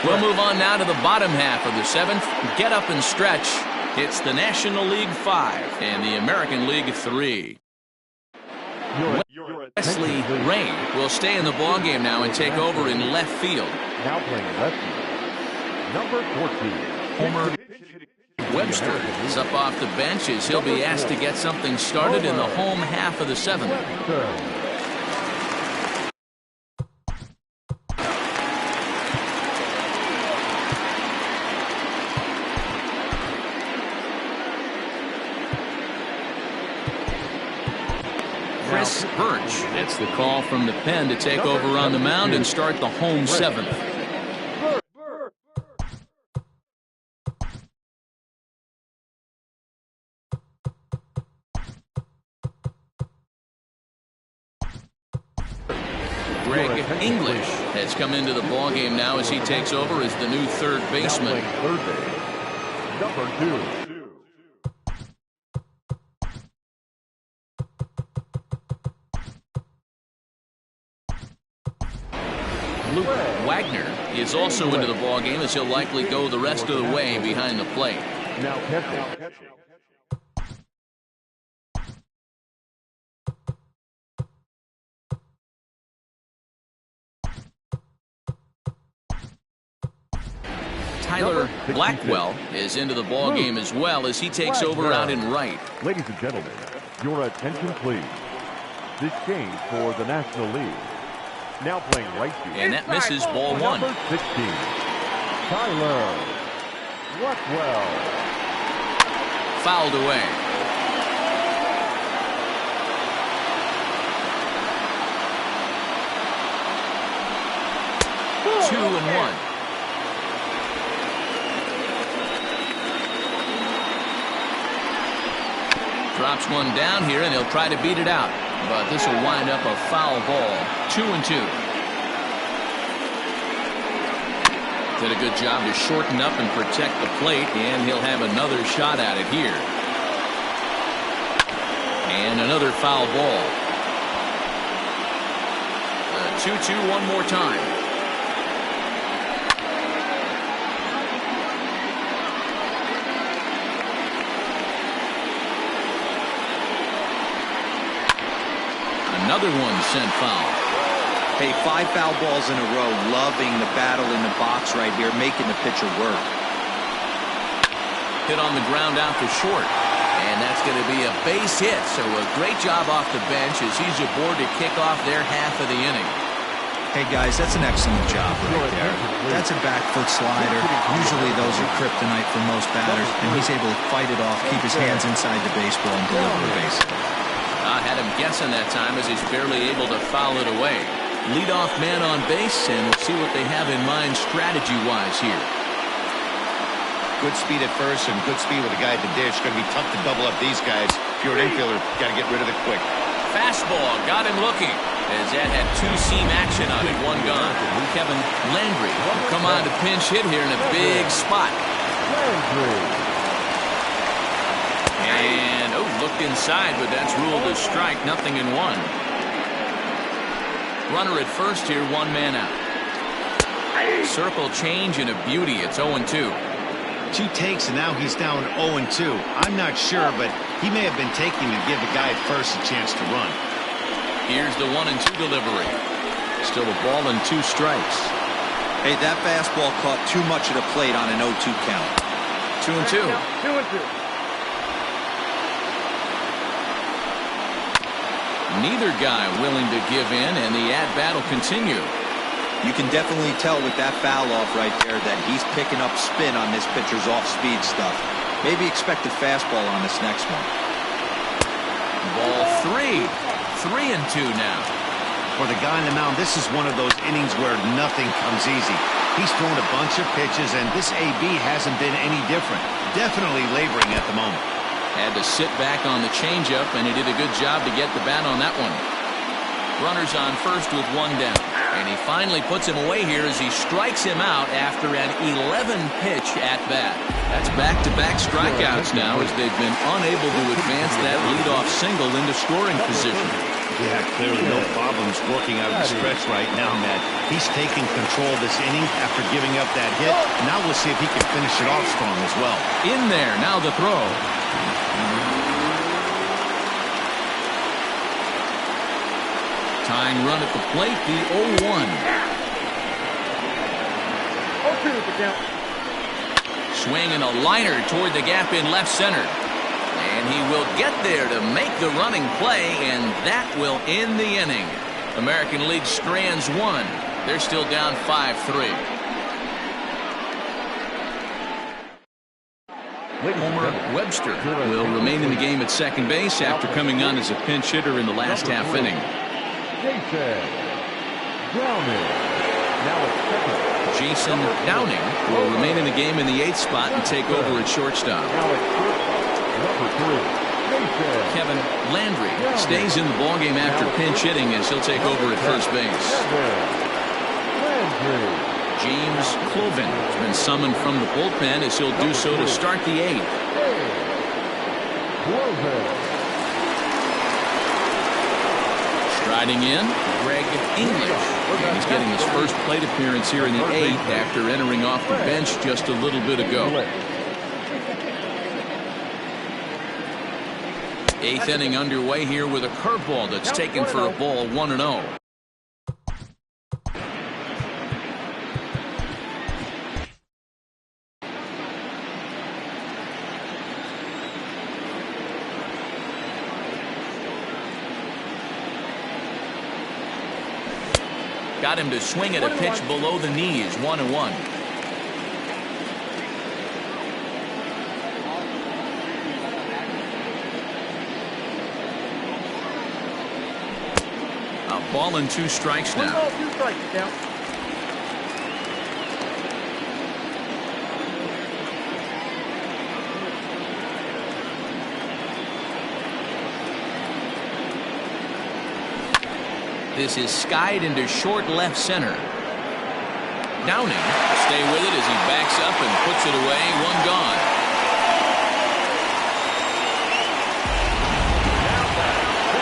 We'll move on now to the bottom half of the 7th. Get up and stretch. It's the National League 5 and the American League 3. Wesley Ray will stay in the ballgame now and take over in left field. Now playing left field, number 14, Homer Webster is up off the bench as he'll be asked to get something started in the home half of the 7th. Chris Birch gets the call from the pen to take over on the mound and start the home 7th. Greg English has come into the ballgame now as he takes over as the new third baseman. Third base, number 2. Luke Wagner is also into the ballgame as he'll likely go the rest of the way behind the plate. Now catching. Tyler Blackwell is into the ballgame as well as he takes over out in right. Ladies and gentlemen, your attention please. This change for the National League. Now playing right field. And that misses ball 1. Number 16, Tyler Blackwell. Fouled away. Two and 1. Drops one down here, and he'll try to beat it out. But this will wind up a foul ball. 2 and 2. Did a good job to shorten up and protect the plate, and he'll have another shot at it here. And another foul ball. 2-2 one more time. Another one sent foul. Hey, 5 foul balls in a row. Loving the battle in the box right here, making the pitcher work. Hit on the ground out to short. And that's going to be a base hit. So a great job off the bench as he's aboard to kick off their half of the inning. Hey, guys, that's an excellent job right there. That's a back foot slider. Usually those are kryptonite for most batters, and he's able to fight it off, keep his hands inside the baseball, and deliver the base hit. I had him guessing that time as he's barely able to foul it away. Leadoff man on base, and we'll see what they have in mind strategy-wise here. Good speed at first and good speed with the guy at the dish. Going to be tough to double up these guys. If you're an infielder, got to get rid of it quick. Fastball got him looking as that had 2-seam action on it. One gone. Kevin Landry will come on to pinch hit here in a big spot. And looked inside, but that's ruled a strike. Nothing in 1. Runner at first here, 1 man out. Circle change and a beauty. It's 0-2. 2 takes and now he's down 0-2. I'm not sure, but he may have been taking to give the guy at first a chance to run. Here's the 1-2 delivery. Still a ball and 2 strikes. Hey, that fastball caught too much of the plate on an 0-2 count. 2-2. 2-2. Neither guy willing to give in, and the at-bat will continue. You can definitely tell with that foul off right there that he's picking up spin on this pitcher's off-speed stuff. Maybe expect a fastball on this next one. Ball 3. 3-2 now. For the guy on the mound, this is one of those innings where nothing comes easy. He's thrown a bunch of pitches, and this AB hasn't been any different. Definitely laboring at the moment. Had to sit back on the changeup, and he did a good job to get the bat on that one. Runners on first with 1 down. And he finally puts him away here as he strikes him out after an 11-pitch at-bat. That's back-to-back strikeouts now as they've been unable to advance that leadoff single into scoring position. Yeah, clearly no problems working out of the stretch right now, Matt. He's taking control of this inning after giving up that hit. Now we'll see if he can finish it off strong as well. In there, now the throw. Tying run at the plate, the 0-1. 0-2 is the count. Swinging a liner toward the gap in left center. And he will get there to make the running play, and that will end the inning. American League strands 1. They're still down 5-3. Homer Webster will remain in the game at second base after coming on as a pinch hitter in the last half inning. Jason Downing will remain in the game in the 8th spot and take over at shortstop. Kevin Landry stays in the ballgame after pinch hitting as he'll take over at first base. James Cloven has been summoned from the bullpen as he'll do so to start the 8th. Striding in, Greg English. And he's getting his first plate appearance here in the 8th after entering off the bench just a little bit ago. 8th inning underway here with a curveball that's taken for a ball, 1-0. Got him to swing at a pitch below the knees, 1-1. A ball and 2 strikes now. 1 ball, 2 strikes, count. This is skied into short left center. Downing, stay with it as he backs up and puts it away. 1 gone.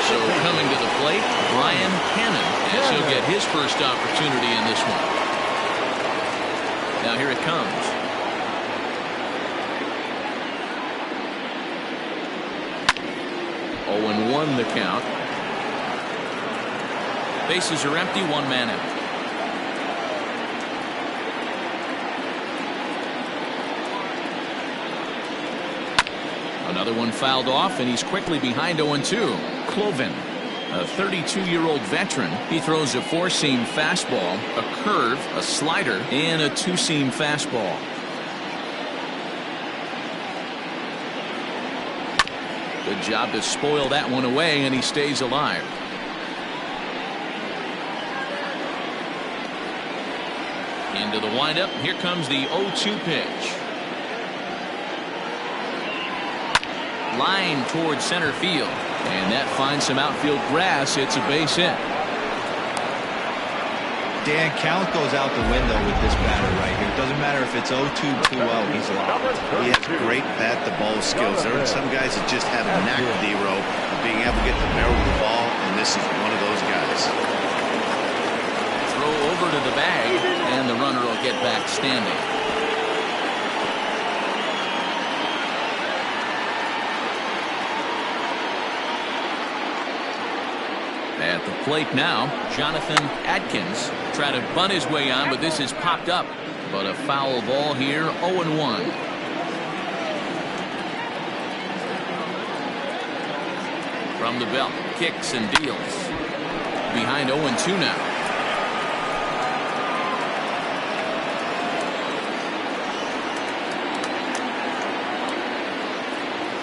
So coming to the plate, Brian Cannon, as he'll get his first opportunity in this one. Now here it comes. Oh, 1 the count. Bases are empty, 1 man out. Another one fouled off, and he's quickly behind 0-2. Cloven, a 32-year-old veteran. He throws a 4-seam fastball, a curve, a slider, and a 2-seam fastball. Good job to spoil that one away, and he stays alive. Into the windup. Here comes the 0-2 pitch. Line towards center field. And that finds some outfield grass. It's a base hit. Dan, count goes out the window with this batter right here. It doesn't matter if it's 0-2, 2-0. He's locked. He has great bat-to-ball skills. There are some guys that just have a knack, Dero, of being able to get the barrel of the ball, and this is one of those guys. Throw over to the bag, and the runner will get back standing. At the plate now, Jonathan Adkins trying to bunt his way on, but this is popped up. But a foul ball here, 0-1. From the belt, kicks and deals. Behind 0-2 now.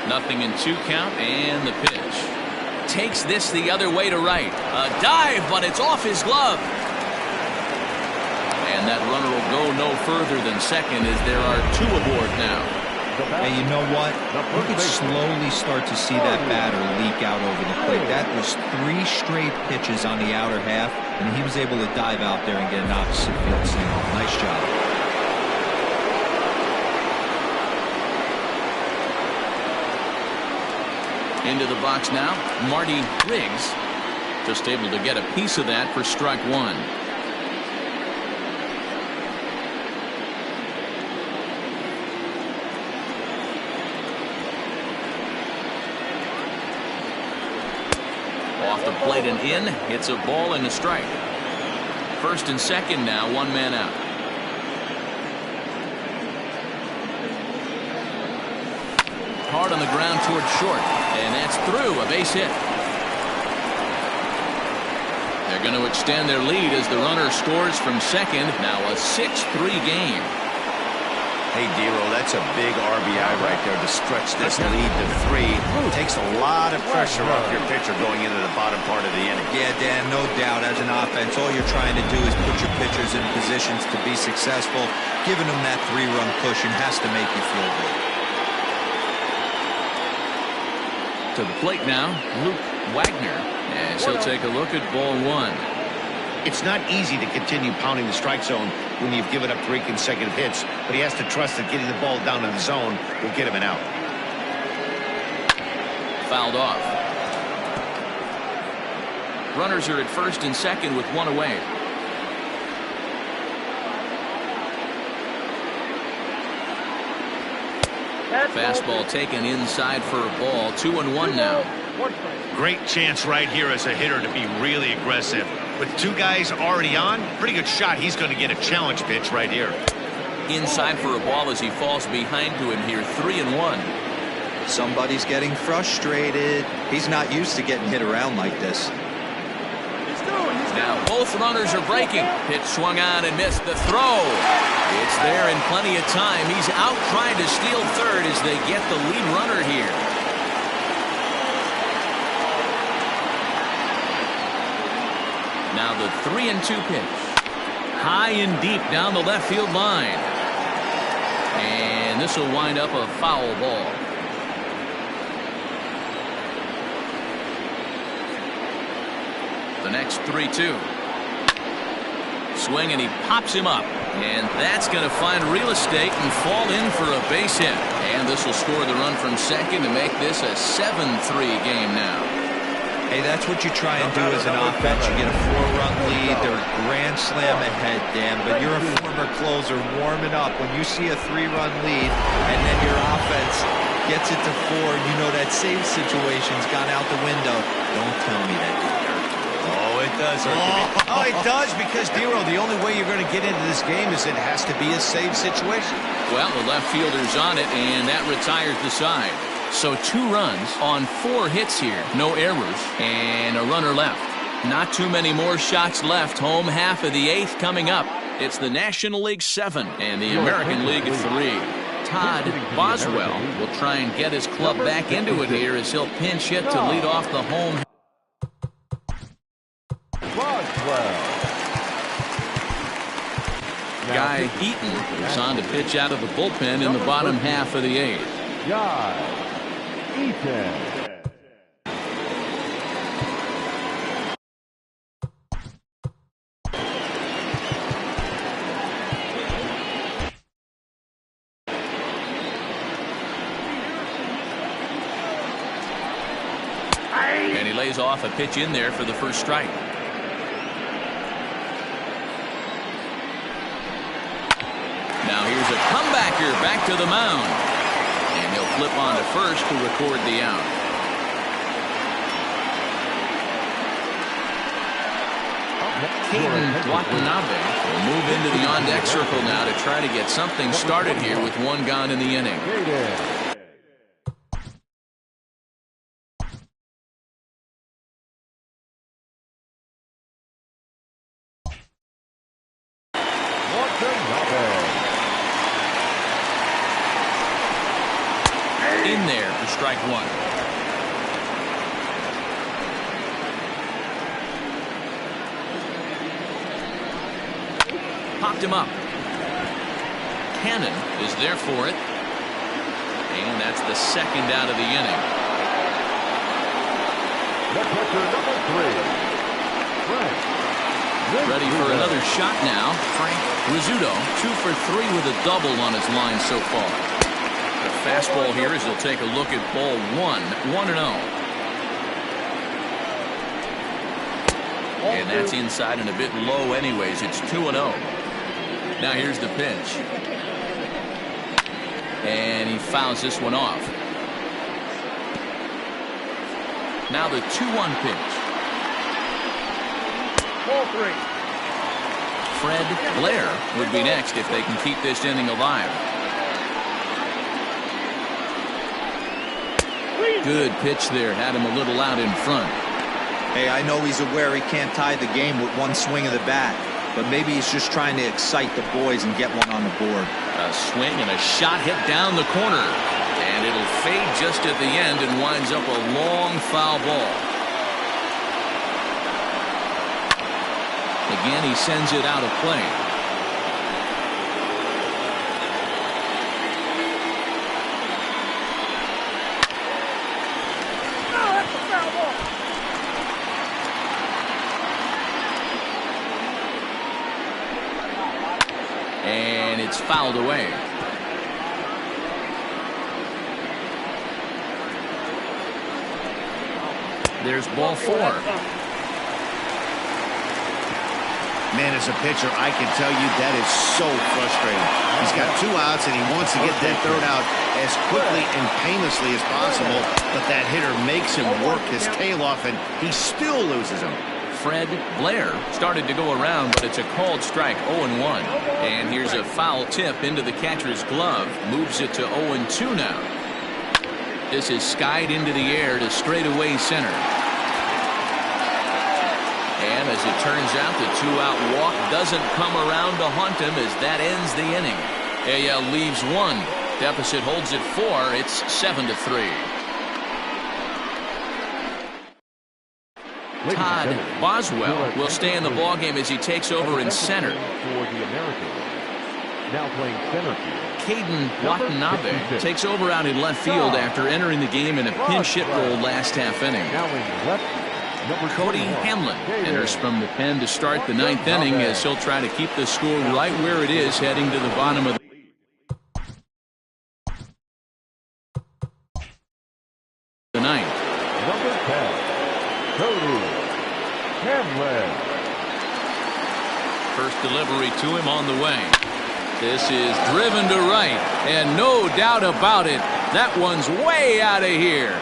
Nothing in 2 count, and the pitch. Takes this the other way to right. A dive, but it's off his glove. And that runner will go no further than second as there are 2 aboard now. And you know what? You could slowly start to see that batter leak out over the plate. That was 3 straight pitches on the outer half, and he was able to dive out there and get an opposite field single. Nice job. Into the box now, Marty Riggs. Just able to get a piece of that for strike 1. Off the plate and in. It's a ball and a strike. First and second now, 1 man out. Hard on the ground towards short, and that's through, a base hit. They're going to extend their lead as the runner scores from second. Now a 6-3 game. Hey, Dero, that's a big RBI right there to stretch this lead to 3. Takes a lot of pressure off your pitcher going into the bottom part of the inning. Yeah, Dan, no doubt. As an offense, all you're trying to do is put your pitchers in positions to be successful. Giving them that 3-run cushion has to make you feel good. To the plate now, Luke Wagner, as he'll take a look at ball one. It's not easy to continue pounding the strike zone when you've given up 3 consecutive hits, but he has to trust that getting the ball down in the zone will get him an out. Fouled off. Runners are at first and second with one away. Fastball taken inside for a ball. 2-1 now. Great chance right here as a hitter to be really aggressive. With 2 guys already on, pretty good shot. He's going to get a challenge pitch right here. Inside for a ball as he falls behind to him here. 3-1. Somebody's getting frustrated. He's not used to getting hit around like this. Now both runners are breaking. Pitch swung on and missed. The throw. It's there in plenty of time. He's out trying to steal third as they get the lead runner here. Now the 3-2 pitch. High and deep down the left field line. And this will wind up a foul ball. The next 3-2. Swing and he pops him up. And that's going to find real estate and fall in for a base hit. And this will score the run from second to make this a 7-3 game now. Hey, that's what you try and do as an offense. You get a 4-run lead. They're a grand slam ahead, Dan. But you're a former closer warming up. When you see a 3-run lead and then your offense gets it to 4, you know that save situation's gone out the window. Don't tell me that didn't hurt. Oh, it does hurt. Oh, it does because, Dero, the only way you're going to get into this game is it has to be a save situation. Well, the left fielder's on it, and that retires the side. So 2 runs on 4 hits here. No errors and a runner left. Not too many more shots left. Home half of the 8th coming up. It's the National League 7 and the American League 3. Todd Boswell will try and get his club back into it here as he'll pinch hit to lead off the home. Guy Eaton is on to pitch out of the bullpen in the bottom half of the 8th. Guy Eaton. And he lays off a pitch in there for the first strike. Now here's a comebacker back to the mound. And he'll flip on to first to record the out. Caden Watanabe will move into the on-deck circle now to try to get something started here with 1 gone in the inning. In there for strike 1. Popped him up. Cannon is there for it. And that's the second out of the inning. The pitcher, number 3, Frank. Ready for another shot now. Frank Rizzuto, 2 for 3 with a double on his line so far. The fastball here as he'll take a look at ball 1, 1-0. And that's inside and a bit low anyways. It's 2-0. Now here's the pitch. And he fouls this one off. Now the 2-1 pitch. Ball 3. Fred Blair would be next if they can keep this inning alive. Good pitch there. Had him a little out in front. Hey, I know he's aware he can't tie the game with 1 swing of the bat, but maybe he's just trying to excite the boys and get one on the board. A swing and a shot hit down the corner. And it'll fade just at the end and winds up a long foul ball. Again, he sends it out of play. It's fouled away. There's ball 4. Man, as a pitcher, I can tell you that is so frustrating. He's got 2 outs, and he wants to get that 3rd out as quickly and painlessly as possible, but that hitter makes him work his tail off, and he still loses him. Fred Blair started to go around, but it's a called strike, 0-1. And here's a foul tip into the catcher's glove. Moves it to 0-2 now. This is skied into the air to straightaway center. And as it turns out, the 2-out walk doesn't come around to haunt him as that ends the inning. AL leaves 1. Deficit holds at 4. It's 7-3. Todd Boswell will stay in the ballgame as he takes over in center. For the Americans. Now playing center field. Caden Watanabe takes over out in left field after entering the game in a pinch hit role last half inning. Now in left field. Cody Hamlin enters from the pen to start the 9th inning as he'll try to keep the score right where it is heading to the bottom of the 9th. Number 10, Cody Hamlin. First delivery to him on the way. This is driven to right, and no doubt about it, that one's way out of here.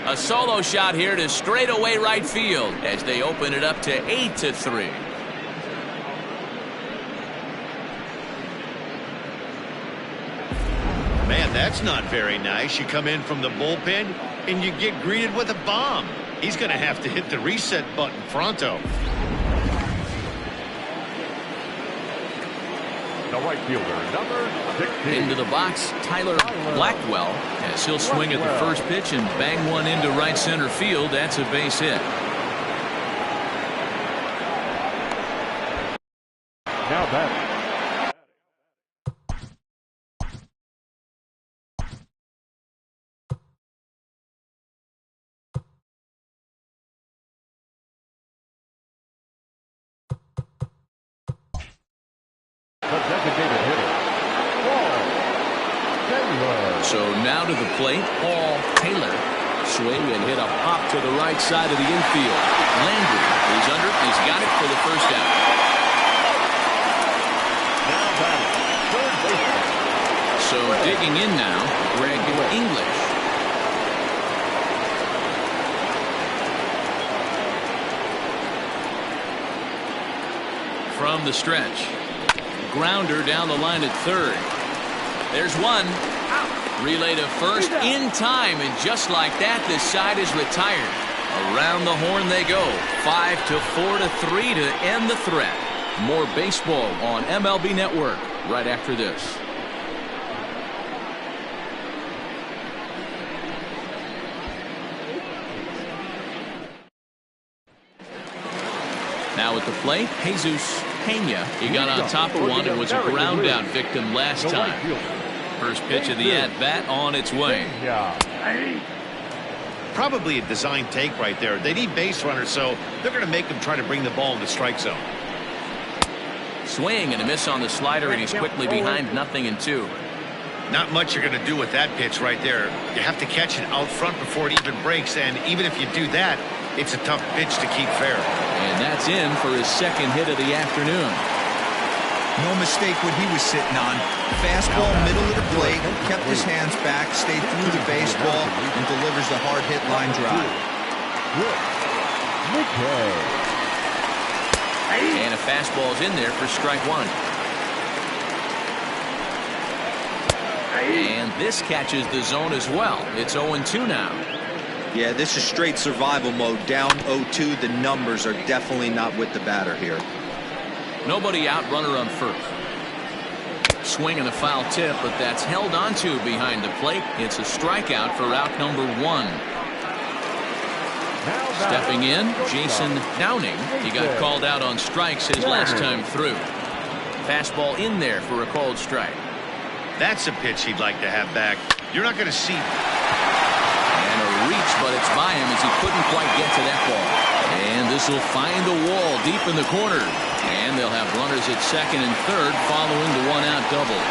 A solo shot here to straightaway right field as they open it up to 8-3. Man, that's not very nice. You come in from the bullpen, and you get greeted with a bomb. He's going to have to hit the reset button pronto. The right fielder, number 16. Into the box, Tyler Blackwell, as he'll swing at the first pitch and bang one into right center field. That's a base hit. Now batting. So now to the plate, Paul Taylor. Swing and hit a pop to the right side of the infield. Landry is under it. He's got it for the first out. Now batting, third baseman. So digging in now, Greg English. From the stretch. Grounder down the line at third. There's one. Relay to first in time, and just like that, this side is retired. Around the horn they go. 5-4-3 to end the threat. More baseball on MLB Network right after this. Now at the plate, Jesus Pena. He got on top of one and was a ground out victim last time. First pitch of the at-bat on its way. Probably a design take right there. They need base runners, so they're going to make them try to bring the ball in the strike zone. Swing and a miss on the slider, and he's quickly behind 0-2. Not much you're going to do with that pitch right there. You have to catch it out front before it even breaks, and even if you do that, it's a tough pitch to keep fair. And that's in for his second hit of the afternoon. No mistake what he was sitting on. Fastball middle of the plate, kept his hands back, stayed through the baseball, and delivers a hard hit line drive. And a fastball's in there for strike one. And this catches the zone as well. It's 0-2 now. Yeah, this is straight survival mode. Down 0-2. The numbers are definitely not with the batter here. Nobody out, runner on first. Swing and a foul tip, but that's held onto behind the plate. It's a strikeout for out number 1. Stepping in, Jason Downing. He got called out on strikes his last time through. Fastball in there for a called strike. That's a pitch he'd like to have back. You're not going to see. And a reach, but it's by him as he couldn't quite get to that ball. And this will find the wall deep in the corner. And they'll have runners at second and third following the one-out double.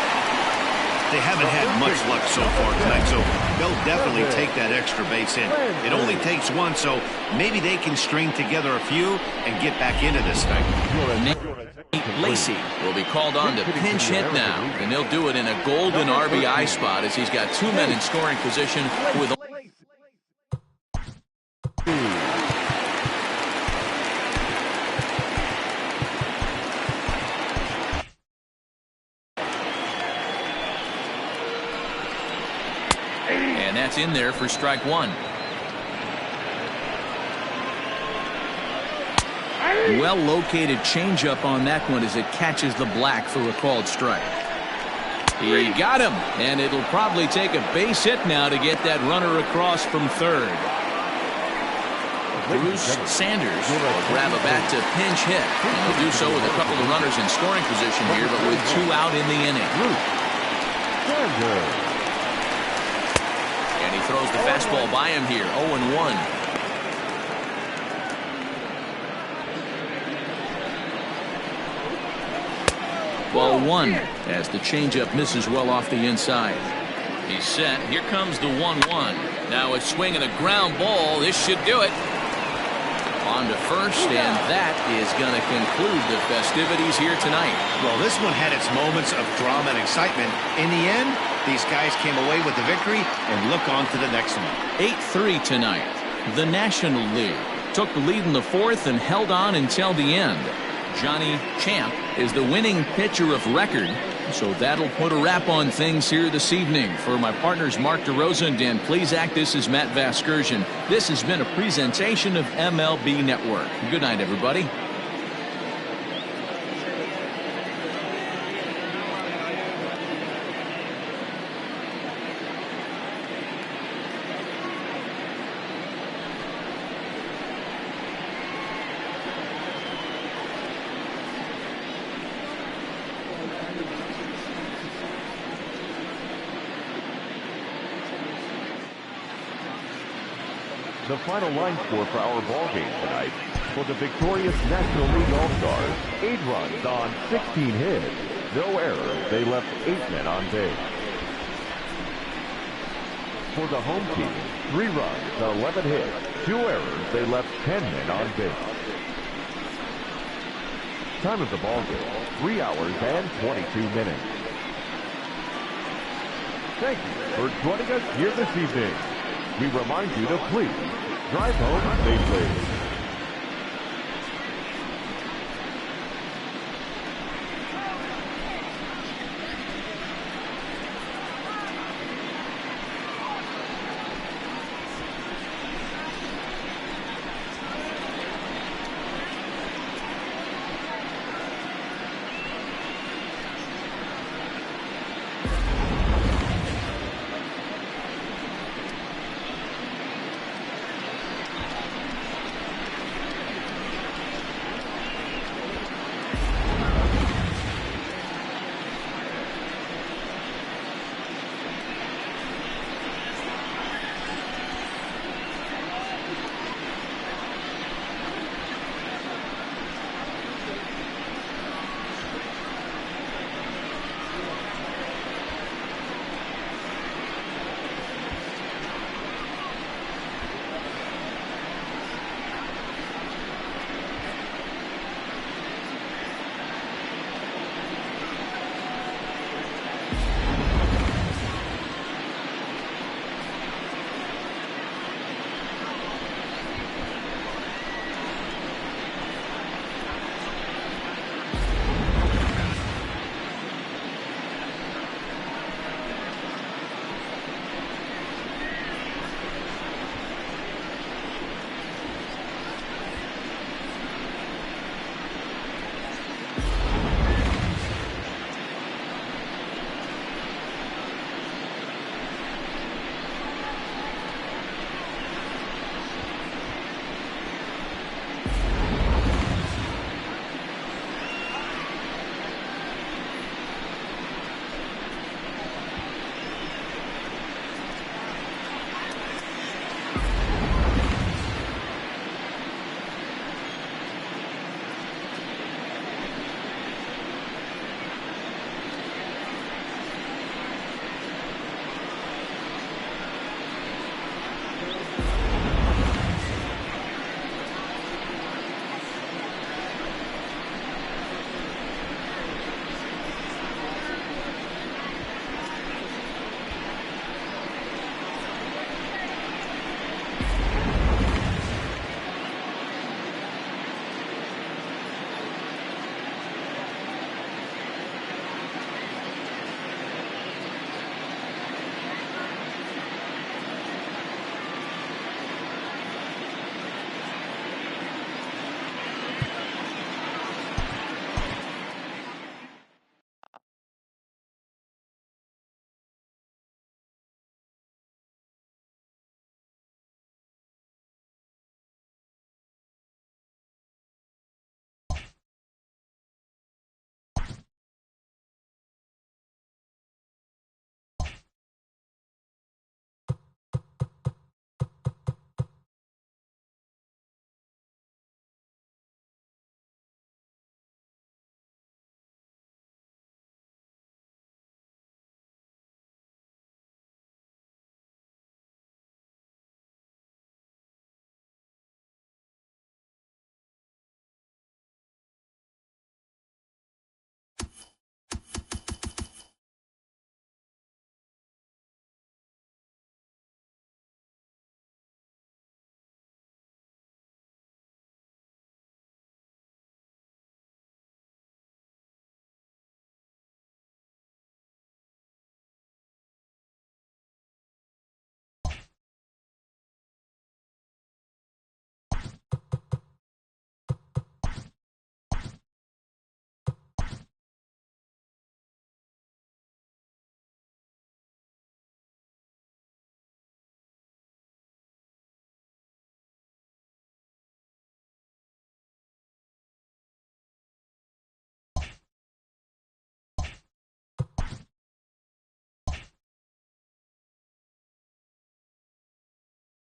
They haven't had much luck so far tonight, so they'll definitely take that extra base hit. It only takes one, so maybe they can string together a few and get back into this thing. Lacey will be called on to pinch hit now, and he'll do it in a golden RBI spot as he's got two men in scoring position with and that's in there for strike one. Well-located changeup on that one as it catches the black for a called strike. He got him, and it'll probably take a base hit now to get that runner across from third. Bruce Sanders will grab a bat to pinch hit, and he'll do so with a couple of runners in scoring position here, but with two out in the inning. And he throws the fastball by him here, 0-1. 1 as the changeup misses well off the inside. He's set. Here comes the 1-1. Now a swing and a ground ball. This should do it. On to first, and that is going to conclude the festivities here tonight. Well, this one had its moments of drama and excitement. In the end, these guys came away with the victory and look on to the next one. 8-3 tonight. The National League took the lead in the fourth and held on until the end. Johnny Champ is the winning pitcher of record, so that'll put a wrap on things here this evening. For my partners Mark DeRosa and Dan Plezak, this is Matt Vasgersian. This has been a presentation of MLB Network. Good night, everybody. The final line score for our ball game tonight for the victorious National League All-Stars: 8 runs on 16 hits, no errors. They left 8 men on base. For the home team, 3 runs, 11 hits, 2 errors. They left 10 men on base. Time of the ball game: 3 hours and 22 minutes. Thank you for joining us here this evening. We remind you to please drive home safely.